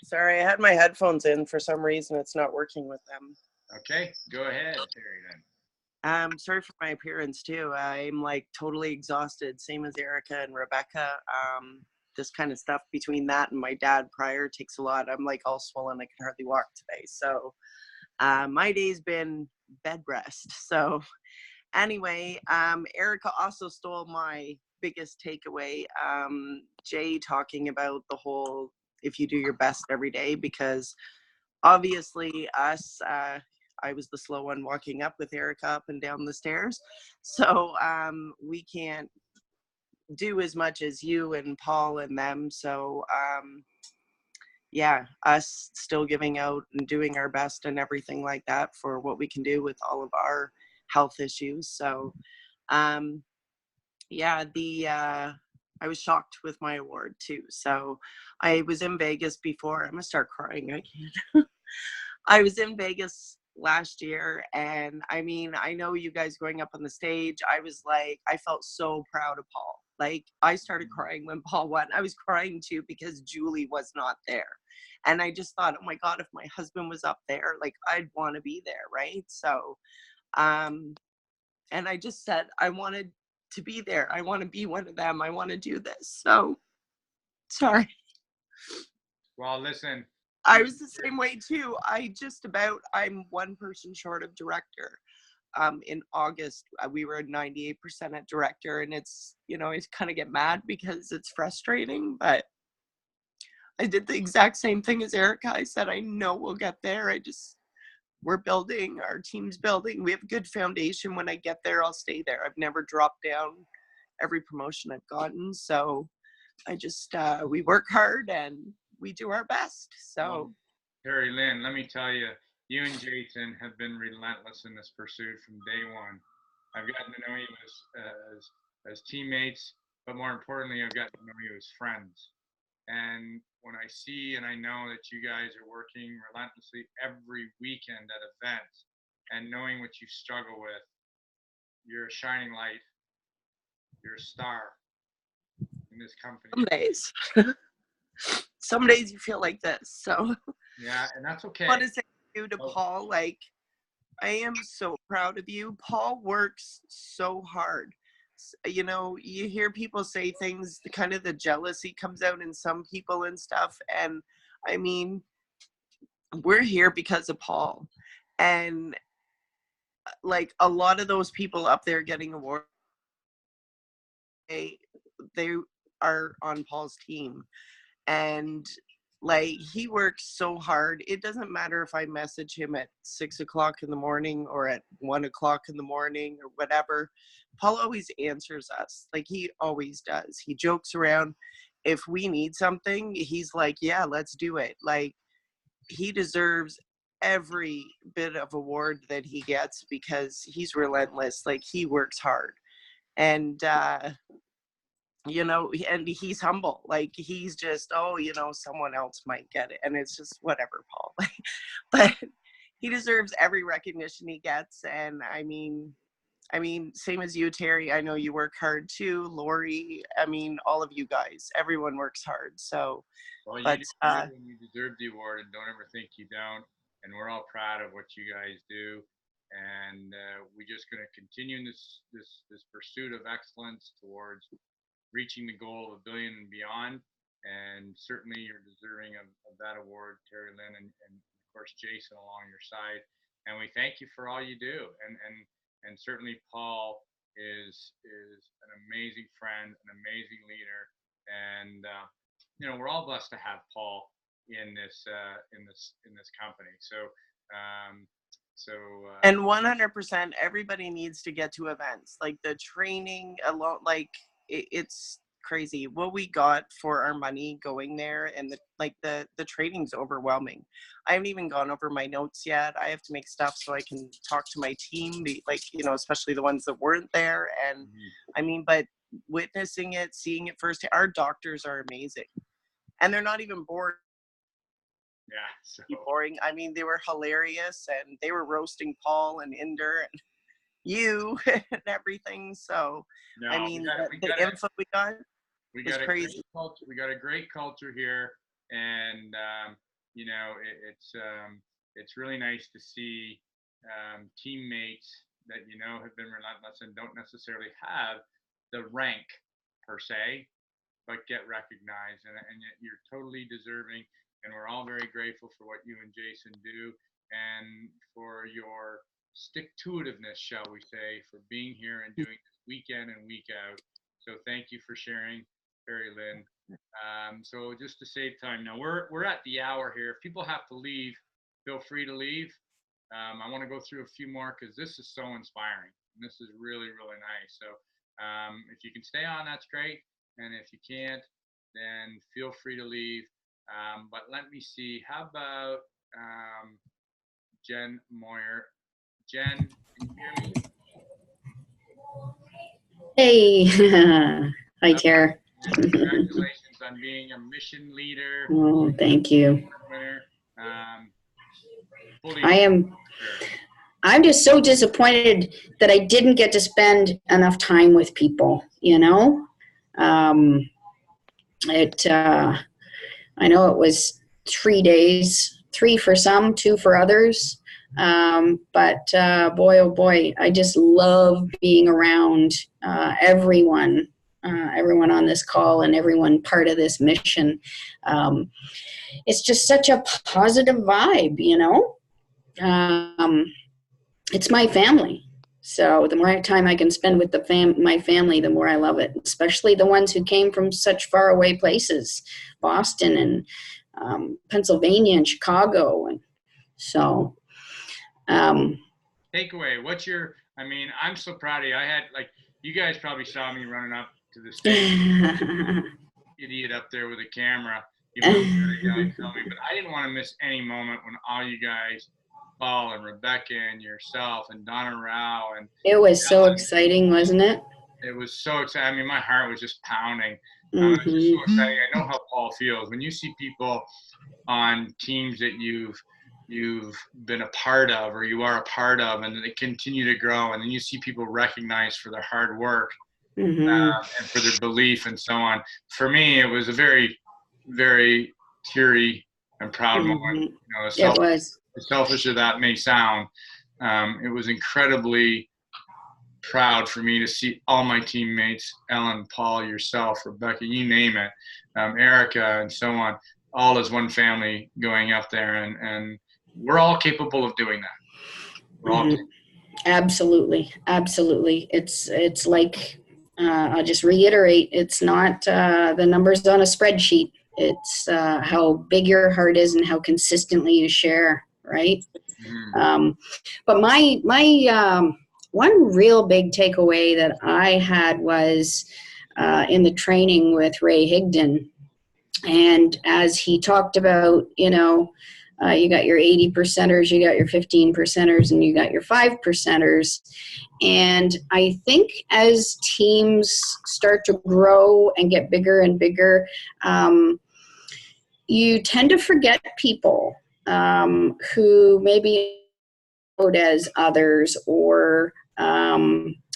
Sorry, I had my headphones in. For some reason, it's not working with them. Okay, go ahead, Terry Lynn. Sorry for my appearance too. I'm like totally exhausted, same as Erica and Rebecca. This kind of stuff between that and my dad prior takes a lot. I'm like all swollen. I can hardly walk today. So my day's been bed rest. So anyway, Erica also stole my biggest takeaway. Jay talking about the whole, if you do your best every day, because obviously I was the slow one walking up with Erica up and down the stairs. So we can't do as much as you and Paul and them. So yeah, us still giving out and doing our best and everything like that for what we can do with all of our health issues. So yeah, I was shocked with my award too. So I was in Vegas before. I'm gonna start crying. I can't. I was in Vegas last year, and I mean, I know you guys going up on the stage, I was like, I felt so proud of Paul. Like, I started crying when Paul won. I was crying too because Julie was not there. And I just thought, oh my God, if my husband was up there, like, I'd want to be there, right? So, and I just said, I wanted to be there. I want to be one of them. I want to do this. So, sorry. Well, listen. I was the same way too. I'm one person short of director. In August, we were at 98% at director, and it's, I kind of get mad because it's frustrating, but I did the exact same thing as Erica. I said, I know we'll get there. We're building, our team's building. We have a good foundation. When I get there, I'll stay there. I've never dropped down every promotion I've gotten. So I just, we work hard and we do our best. So Terry Lynn, let me tell you, you and Jason have been relentless in this pursuit from day one. I've gotten to know you as teammates, but more importantly, I've gotten to know you as friends. And when I see and I know that you guys are working relentlessly every weekend at events and knowing what you struggle with, you're a shining light. You're a star in this company. Some days. Some days you feel like this. So yeah, and that's okay. I want to say to you, to Paul, like, I am so proud of you. Paul works so hard. You know, you hear people say things, kind of the jealousy comes out in some people and stuff. And I mean, we're here because of Paul. And like a lot of those people up there getting awards, they are on Paul's team. And like, he works so hard. It doesn't matter if I message him at 6 o'clock in the morning or at 1 o'clock in the morning or whatever. Paul always answers us. Like, he always does. He jokes around. If we need something, he's like, yeah, let's do it. Like, he deserves every bit of award that he gets because he's relentless. Like, he works hard. And, you know, and he's humble. Like, he's just, oh, you know, someone else might get it. And it's just whatever, Paul. But he deserves every recognition he gets. And I mean, same as you, Terry. I know you work hard too. Lori, I mean, all of you guys, everyone works hard. So, well, but you deserve the award, and don't ever think you don't. And we're all proud of what you guys do. And we're just going to continue in this pursuit of excellence towards reaching the goal of $1 billion and beyond. And certainly you're deserving of that award, Terry Lynn, and of course Jason along your side. And we thank you for all you do. And certainly Paul is an amazing friend, an amazing leader, and you know, we're all blessed to have Paul in this company. So and 100%, everybody needs to get to events. Like, the training alone, like, it's crazy what we got for our money going there. And the training's overwhelming. I haven't even gone over my notes yet. I have to make stuff so I can talk to my team, like, you know, especially the ones that weren't there. And I mean, but witnessing it, seeing it first, our doctors are amazing, and they're not even bored. Yeah, so boring. I mean, they were hilarious, and they were roasting Paul and Inder and you and everything. So no, I mean, the info we got is crazy. We got a great culture here, and you know, it's really nice to see teammates that you know have been relentless and don't necessarily have the rank per se, but get recognized, and yet you're totally deserving. And we're all very grateful for what you and Jason do, and for your stick-to-itiveness, shall we say, for being here and doing this week in and week out. So thank you for sharing, Terry Lynn. So just to save time, now we're at the hour here. If people have to leave, feel free to leave. I want to go through a few more because this is so inspiring. And this is really, really nice. So if you can stay on, that's great. And if you can't, then feel free to leave. But let me see. How about Jen Moyer? Jen, can you hear me? Hey. Hi, Tara. Congratulations on being a mission leader. Oh, thank you. Winner. I'm just so disappointed that I didn't get to spend enough time with people, you know? I know it was 3 days, 3 for some, 2 for others. But boy, oh boy, I just love being around everyone on this call and everyone part of this mission. It's just such a positive vibe, you know? It's my family. So the more time I can spend with my family, the more I love it, especially the ones who came from such far away places, Boston and Pennsylvania and Chicago. And so takeaway, I'm so proud of you. I had, like, you guys probably saw me running up to the stage, idiot up there with a camera. You know, but I didn't want to miss any moment when all you guys Paul and Rebecca and yourself and Donna Rao and It was so exciting, wasn't it? it was so exciting. I mean, my heart was just pounding. It was just so exciting. I know how Paul feels when you see people on teams that you've been a part of or you are a part of, and they continue to grow, and then you see people recognized for their hard work and for their belief and so on. For me, it was a very, very teary and proud moment. You know, as selfish as that may sound, it was incredibly proud for me to see all my teammates, Ellen, Paul, yourself, Rebecca, you name it, Erica, and so on, all as one family going up there, and we're all capable of doing that. We're all capable. Absolutely. It's like, I'll just reiterate, it's not the numbers on a spreadsheet. It's how big your heart is and how consistently you share, right? But my one real big takeaway that I had was in the training with Ray Higdon. And as he talked about, you know, you got your 80%ers, you got your 15%ers, and you got your 5%ers. And I think as teams start to grow and get bigger and bigger, you tend to forget people who maybe as others or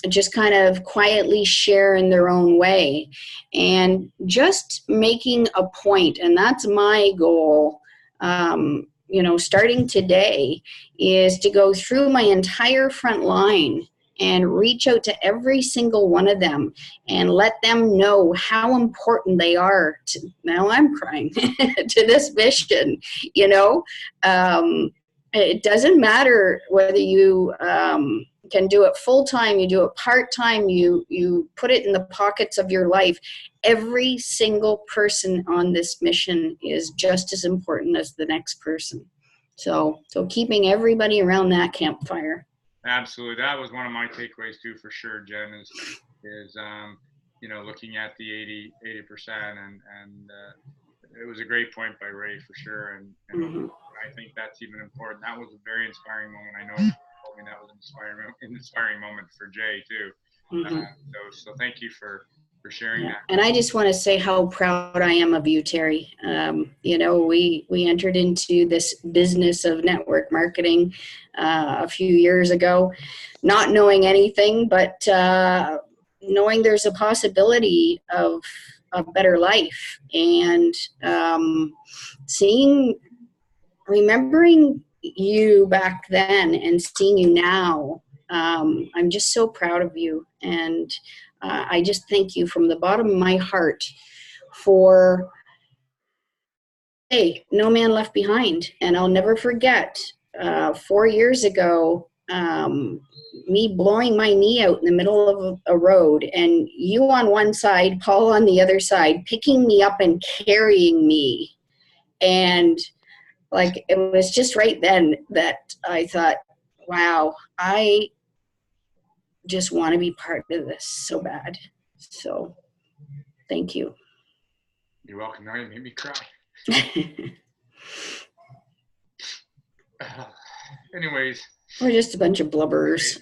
just kind of quietly share in their own way, and just making a point. And that's my goal, you know, starting today, is to go through my entire front line and reach out to every single one of them and let them know how important they are to, now I'm crying, to this mission, you know. It doesn't matter whether you can do it full-time, you do it part-time, you put it in the pockets of your life. Every single person on this mission is just as important as the next person. So keeping everybody around that campfire. Absolutely. That was one of my takeaways too, for sure, Jen, is you know, looking at the 80% and it was a great point by Ray, for sure. And I think that's even important. That was a very inspiring moment. I know you told me that was an inspiring moment for Jay too. So thank you for sharing that. And I just want to say how proud I am of you, Terry. You know, we entered into this business of network marketing a few years ago, not knowing anything, but knowing there's a possibility of a better life, and remembering you back then and seeing you now. I'm just so proud of you, and I just thank you from the bottom of my heart for, hey, no man left behind. And I'll never forget 4 years ago, me blowing my knee out in the middle of a road, and you on one side, Paul on the other side, picking me up and carrying me. And like, it was just right then that I thought, wow, I just want to be part of this so bad. So thank you. You're welcome. Now you made me cry. Anyways, we're just a bunch of blubberers.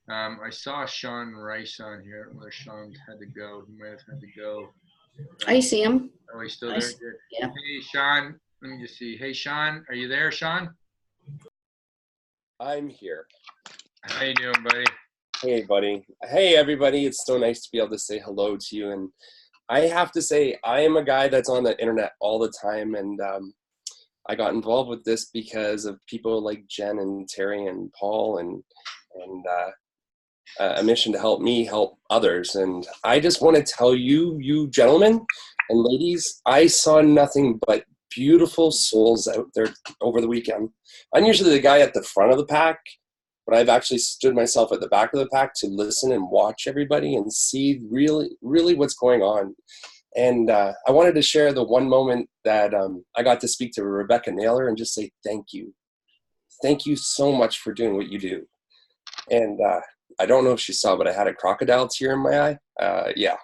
I saw Sean Rice on here. Where Sean had to go. He might have had to go. I see him. Oh, he's still there? Good. Yeah. Hey, Sean. Let me just see. Hey, Sean. Are you there, Sean? I'm here. How you doing, buddy? Hey, buddy. Hey, everybody. It's so nice to be able to say hello to you. And I have to say, I am a guy that's on the internet all the time. And I got involved with this because of people like Jen and Terry and Paul and a mission to help me help others. And I just want to tell you, you gentlemen and ladies, I saw nothing but beautiful souls out there over the weekend. I'm usually the guy at the front of the pack, but I've actually stood myself at the back of the pack to listen and watch everybody and see really, really what's going on. And I wanted to share the one moment that I got to speak to Rebecca Naylor and just say thank you. Thank you so much for doing what you do. And I don't know if she saw, but I had a crocodile tear in my eye. Yeah.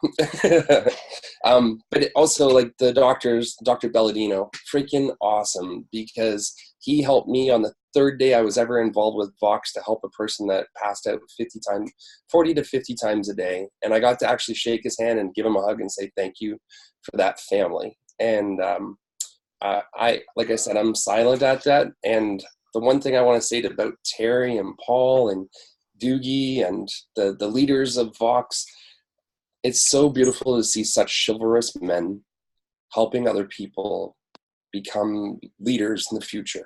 But also, like, the Dr. Belladino, freaking awesome, because he helped me on the third day I was ever involved with Vox to help a person that passed out 40 to 50 times a day. And I got to actually shake his hand and give him a hug and say thank you for that family. And like I said, I'm silent at that. And the one thing I want to say about Terry and Paul and Doogie and the leaders of Vox, it's so beautiful to see such chivalrous men helping other people become leaders in the future.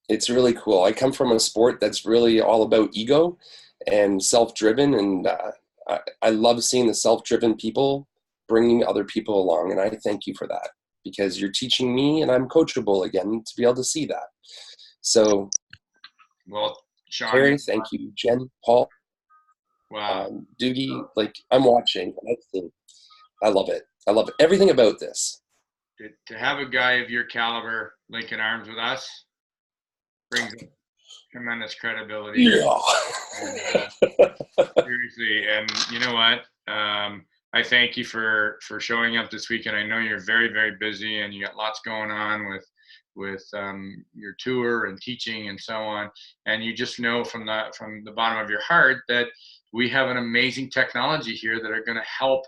It's really cool. I come from a sport that's really all about ego and self-driven, and I love seeing the self-driven people bringing other people along, and I thank you for that, because you're teaching me, and I'm coachable again to be able to see that. So, well, Sean, Terry, thank you. Jen, Paul, wow, Doogie, like, I'm watching, and I love it. I love everything about this. To have a guy of your caliber linking arms with us brings tremendous credibility. Yeah. Seriously, and you know what? I thank you for showing up this weekend. I know you're very, very busy, and you got lots going on with your tour and teaching and so on. And you just know from the bottom of your heart that we have an amazing technology here that are going to help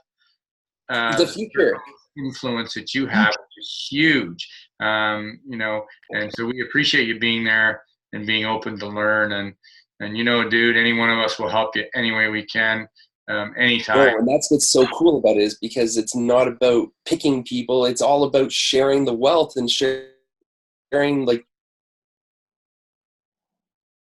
the future influence that you have, which is huge. You know, and so we appreciate you being there and being open to learn. And you know, dude, any one of us will help you any way we can, anytime. No, and that's what's so cool about it, is because it's not about picking people. It's all about sharing the wealth and sharing, like,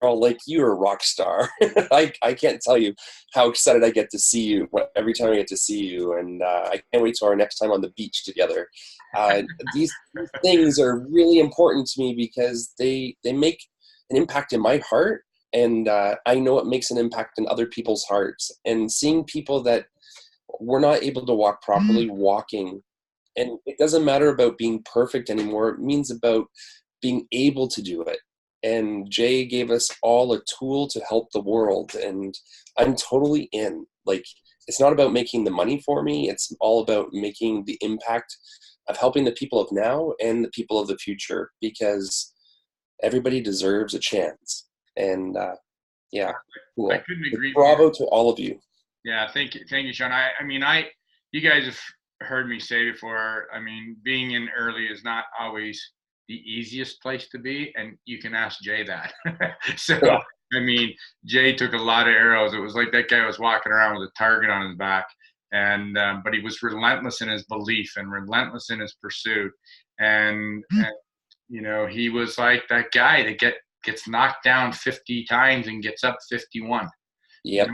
like, you're a rock star. I can't tell you how excited I get to see you every time I get to see you, and I can't wait till our next time on the beach together. These things are really important to me because they make an impact in my heart, and I know it makes an impact in other people's hearts. And seeing people that were not able to walk properly walking, and it doesn't matter about being perfect anymore. It means about being able to do it. And Jay gave us all a tool to help the world, and I'm totally in. Like, it's not about making the money for me. It's all about making the impact of helping the people of now and the people of the future, because everybody deserves a chance. And yeah, cool. I couldn't agree Bravo more. to all of you. Yeah, thank you, Sean. I mean, you guys have heard me say before, I mean, being in early is not always the easiest place to be, and you can ask Jay that. So, yeah. I mean, Jay took a lot of arrows. It was like that guy was walking around with a target on his back, and but he was relentless in his belief and relentless in his pursuit, and you know, he was like that guy that gets knocked down 50 times and gets up 51. Yep,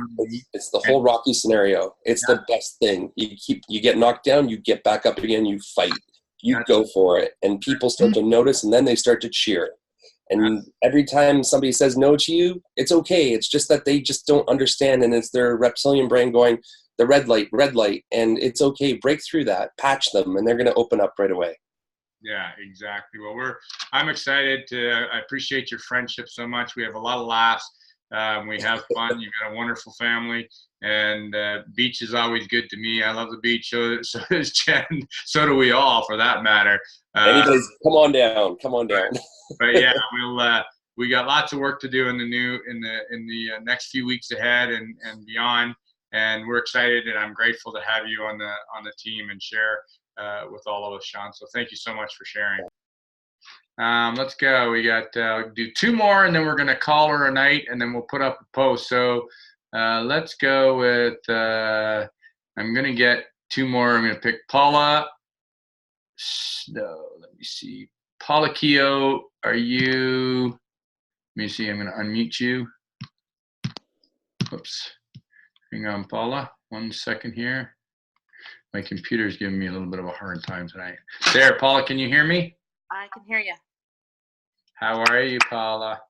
it's the whole Rocky scenario. It's the best thing. You get knocked down, you get back up again, you fight. You go for it, and people start to notice, and then they start to cheer. And every time somebody says no to you, it's okay. It's just that they just don't understand, and it's their reptilian brain going, the red light, and it's okay. Break through that, patch them, and they're going to open up right away. Yeah, exactly. Well, I'm excited I appreciate your friendship so much. We have a lot of laughs. We have fun. You've got a wonderful family, and beach is always good to me. I love the beach. So does Jen. So do we all, for that matter. Anybody's, come on down. But yeah, we got lots of work to do in the next few weeks ahead and beyond. And we're excited, and I'm grateful to have you on the team and share with all of us, Sean. So thank you so much for sharing. Let's go. We got do two more, and then we're gonna call her a night, and then we'll put up a post. So let's go with. I'm gonna get two more. I'm gonna pick Paula. No, let me see. Paula Keogh, are you? Let me see. I'm gonna unmute you. Oops. Hang on, Paula. 1 second here. My computer's giving me a little bit of a hard time tonight. There, Paula, can you hear me? I can hear you. How are you, Paula?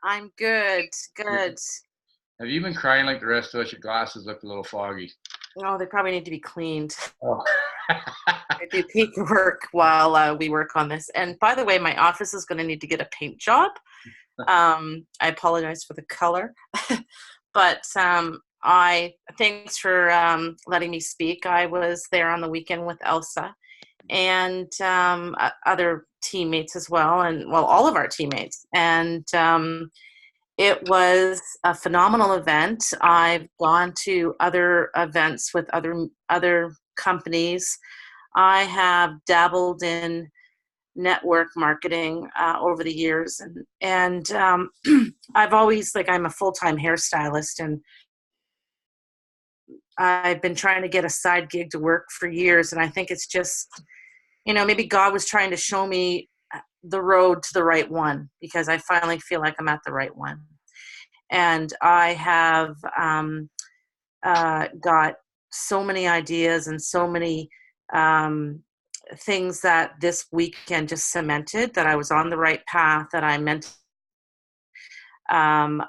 I'm good. Good. Have you been crying like the rest of us? Your glasses look a little foggy. Oh, they probably need to be cleaned. Oh. I do peak work while we work on this. And by the way, my office is going to need to get a paint job. I apologize for the color, but thanks for letting me speak. I was there on the weekend with Elsa and other teammates as well, and well, all of our teammates. And it was a phenomenal event. I've gone to other events with other companies. I have dabbled in network marketing over the years, and I've always, like, I'm a full-time hairstylist, and I've been trying to get a side gig to work for years, and I think it's just, maybe God was trying to show me the road to the right one, because I finally feel like I'm at the right one. And I have got so many ideas and so many things that this weekend just cemented that I was on the right path, that I meant. I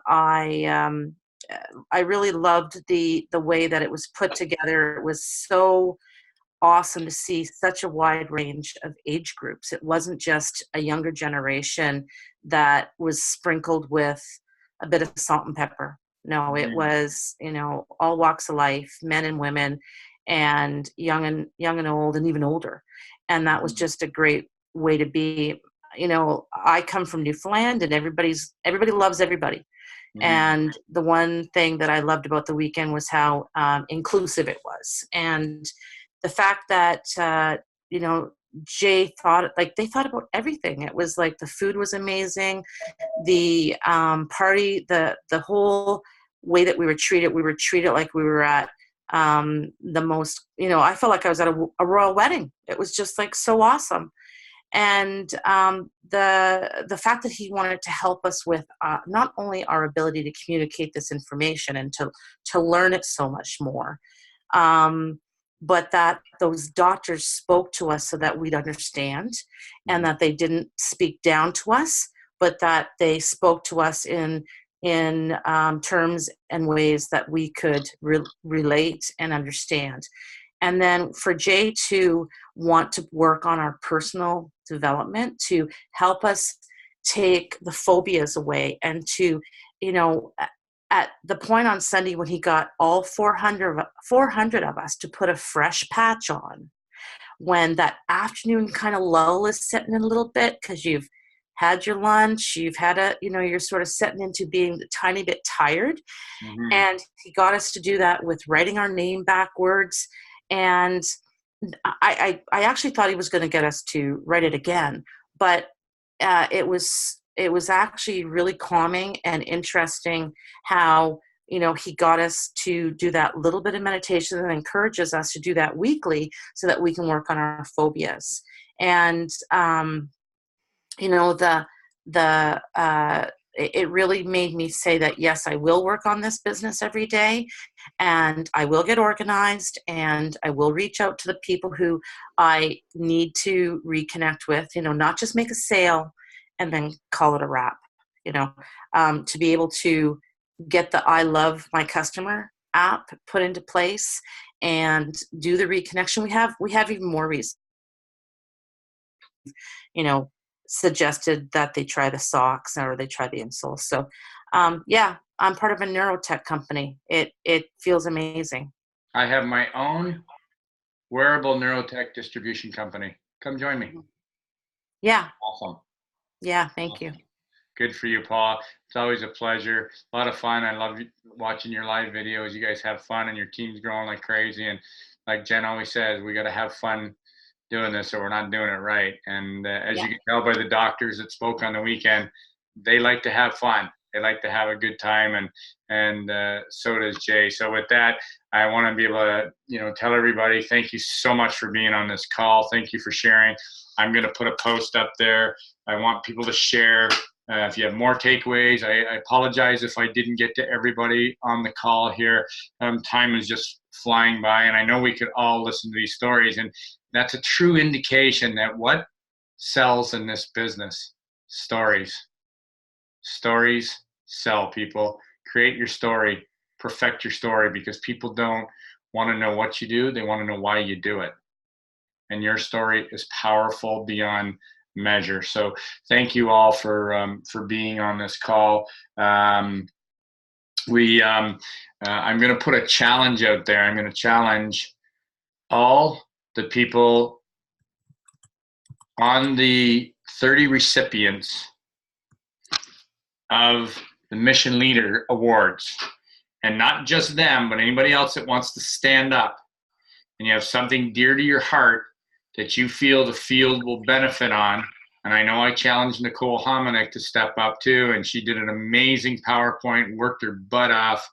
really loved the way that it was put together. It was so awesome to see such a wide range of age groups. It wasn't just a younger generation that was sprinkled with a bit of salt and pepper. No, it was, all walks of life, men and women, and young and old, and even older. And that was just a great way to be. I come from Newfoundland, and everybody loves everybody. And the one thing that I loved about the weekend was how inclusive it was. And the fact that, Jay they thought about everything. It was like the food was amazing. The party, the whole way that we were treated like we were at the most, I felt like I was at a royal wedding. It was just like so awesome. And the fact that he wanted to help us with not only our ability to communicate this information and to learn it so much more, but that those doctors spoke to us so that we'd understand, and that they didn't speak down to us, but that they spoke to us in terms and ways that we could relate and understand. And then for Jay to want to work on our personal development, to help us take the phobias away, and to, at the point on Sunday when he got all 400 of us to put a fresh patch on, when that afternoon kind of lull is setting in a little bit, because you've had your lunch, you've had you're sort of setting into being a tiny bit tired. And he got us to do that with writing our name backwards. And I actually thought he was going to get us to write it again, but it was actually really calming and interesting how, he got us to do that little bit of meditation, and encourages us to do that weekly so that we can work on our phobias. And, it really made me say that, yes, I will work on this business every day, and I will get organized, and I will reach out to the people who I need to reconnect with, not just make a sale and then call it a wrap, to be able to get the I Love My Customer app put into place and do the reconnection. We have even more reasons, suggested that they try the socks or they try the insoles. So yeah, I'm part of a neurotech company. It feels amazing. I have my own wearable neurotech distribution company. Come join me. Yeah. Awesome. Yeah, thank you. Good for you, Paul. It's always a pleasure. A lot of fun. I love watching your live videos. You guys have fun, and your team's growing like crazy. And like Jen always says, we got to have fun doing this, or we're not doing it right. And as you can tell by the doctors that spoke on the weekend, they like to have fun. They like to have a good time, and so does Jay. So with that, I want to be able to tell everybody thank you so much for being on this call. Thank you for sharing. I'm going to put a post up there. I want people to share. If you have more takeaways, I apologize if I didn't get to everybody on the call here. Time is just flying by, and I know we could all listen to these stories, and that's a true indication that what sells in this business? Stories. Stories sell, people. Create your story. Perfect your story, because people don't want to know what you do. They want to know why you do it. And your story is powerful beyond measure. So thank you all for being on this call. I'm going to put a challenge out there. I'm going to challenge all the people on the 30 recipients of the Mission Leader Awards, and not just them, but anybody else that wants to stand up and you have something dear to your heart that you feel the field will benefit on. And I know I challenged Nicole Hominick to step up too, and she did an amazing PowerPoint, worked her butt off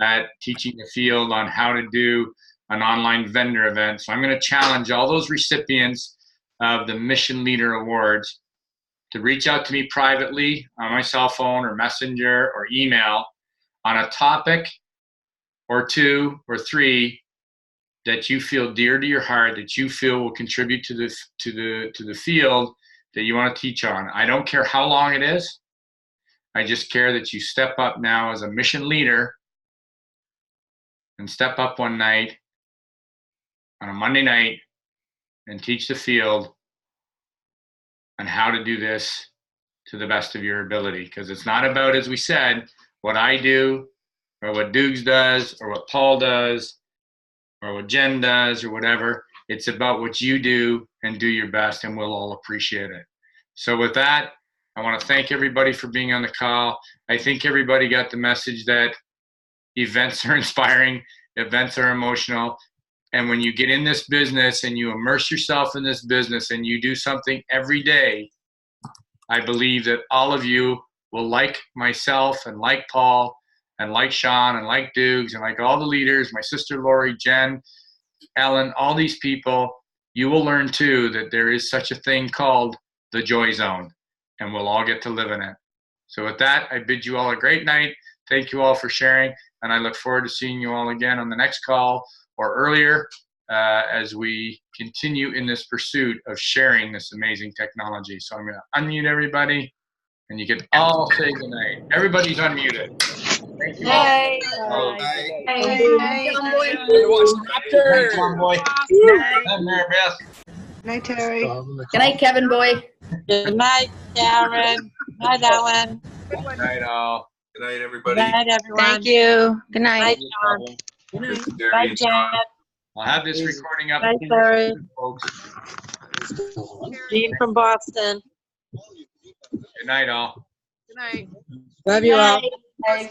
at teaching the field on how to do an online vendor event. So I'm going to challenge all those recipients of the Mission Leader Awards to reach out to me privately on my cell phone or messenger or email on a topic or 2 or 3 that you feel dear to your heart, that you feel will contribute to the field that you want to teach on. I don't care how long it is. I just care that you step up now as a mission leader and step up one night on a Monday night and teach the field on how to do this to the best of your ability. Because it's not about, as we said, what I do or what Dukes does or what Paul does or what Jen does or whatever. It's about what you do and do your best, and we'll all appreciate it. So with that, I want to thank everybody for being on the call. I think everybody got the message that events are inspiring, events are emotional, and when you get in this business and you immerse yourself in this business and you do something every day, I believe that all of you will, like myself and like Paul and like Sean and like Dukes and like all the leaders, my sister Lori, Jen, Ellen, all these people, you will learn too that there is such a thing called the joy zone, and we'll all get to live in it. So with that, I bid you all a great night. Thank you all for sharing, and I look forward to seeing you all again on the next call or earlier as we continue in this pursuit of sharing this amazing technology. So I'm going to unmute everybody, and you can all say goodnight. Everybody's unmuted. Thank you all. Hey. John Boy. Night, Terry. Good night, Kevin boy. Good night, Karen. Night, Ellen. Good night, all. Good night, everybody. Good night, everyone. Thank you. Good night. Night, John. Good night. Bye, Jen. I'll have this recording up. Bye, Terry. Folks. Jean from Boston. Good night, all. Good night. Love you all. Bye.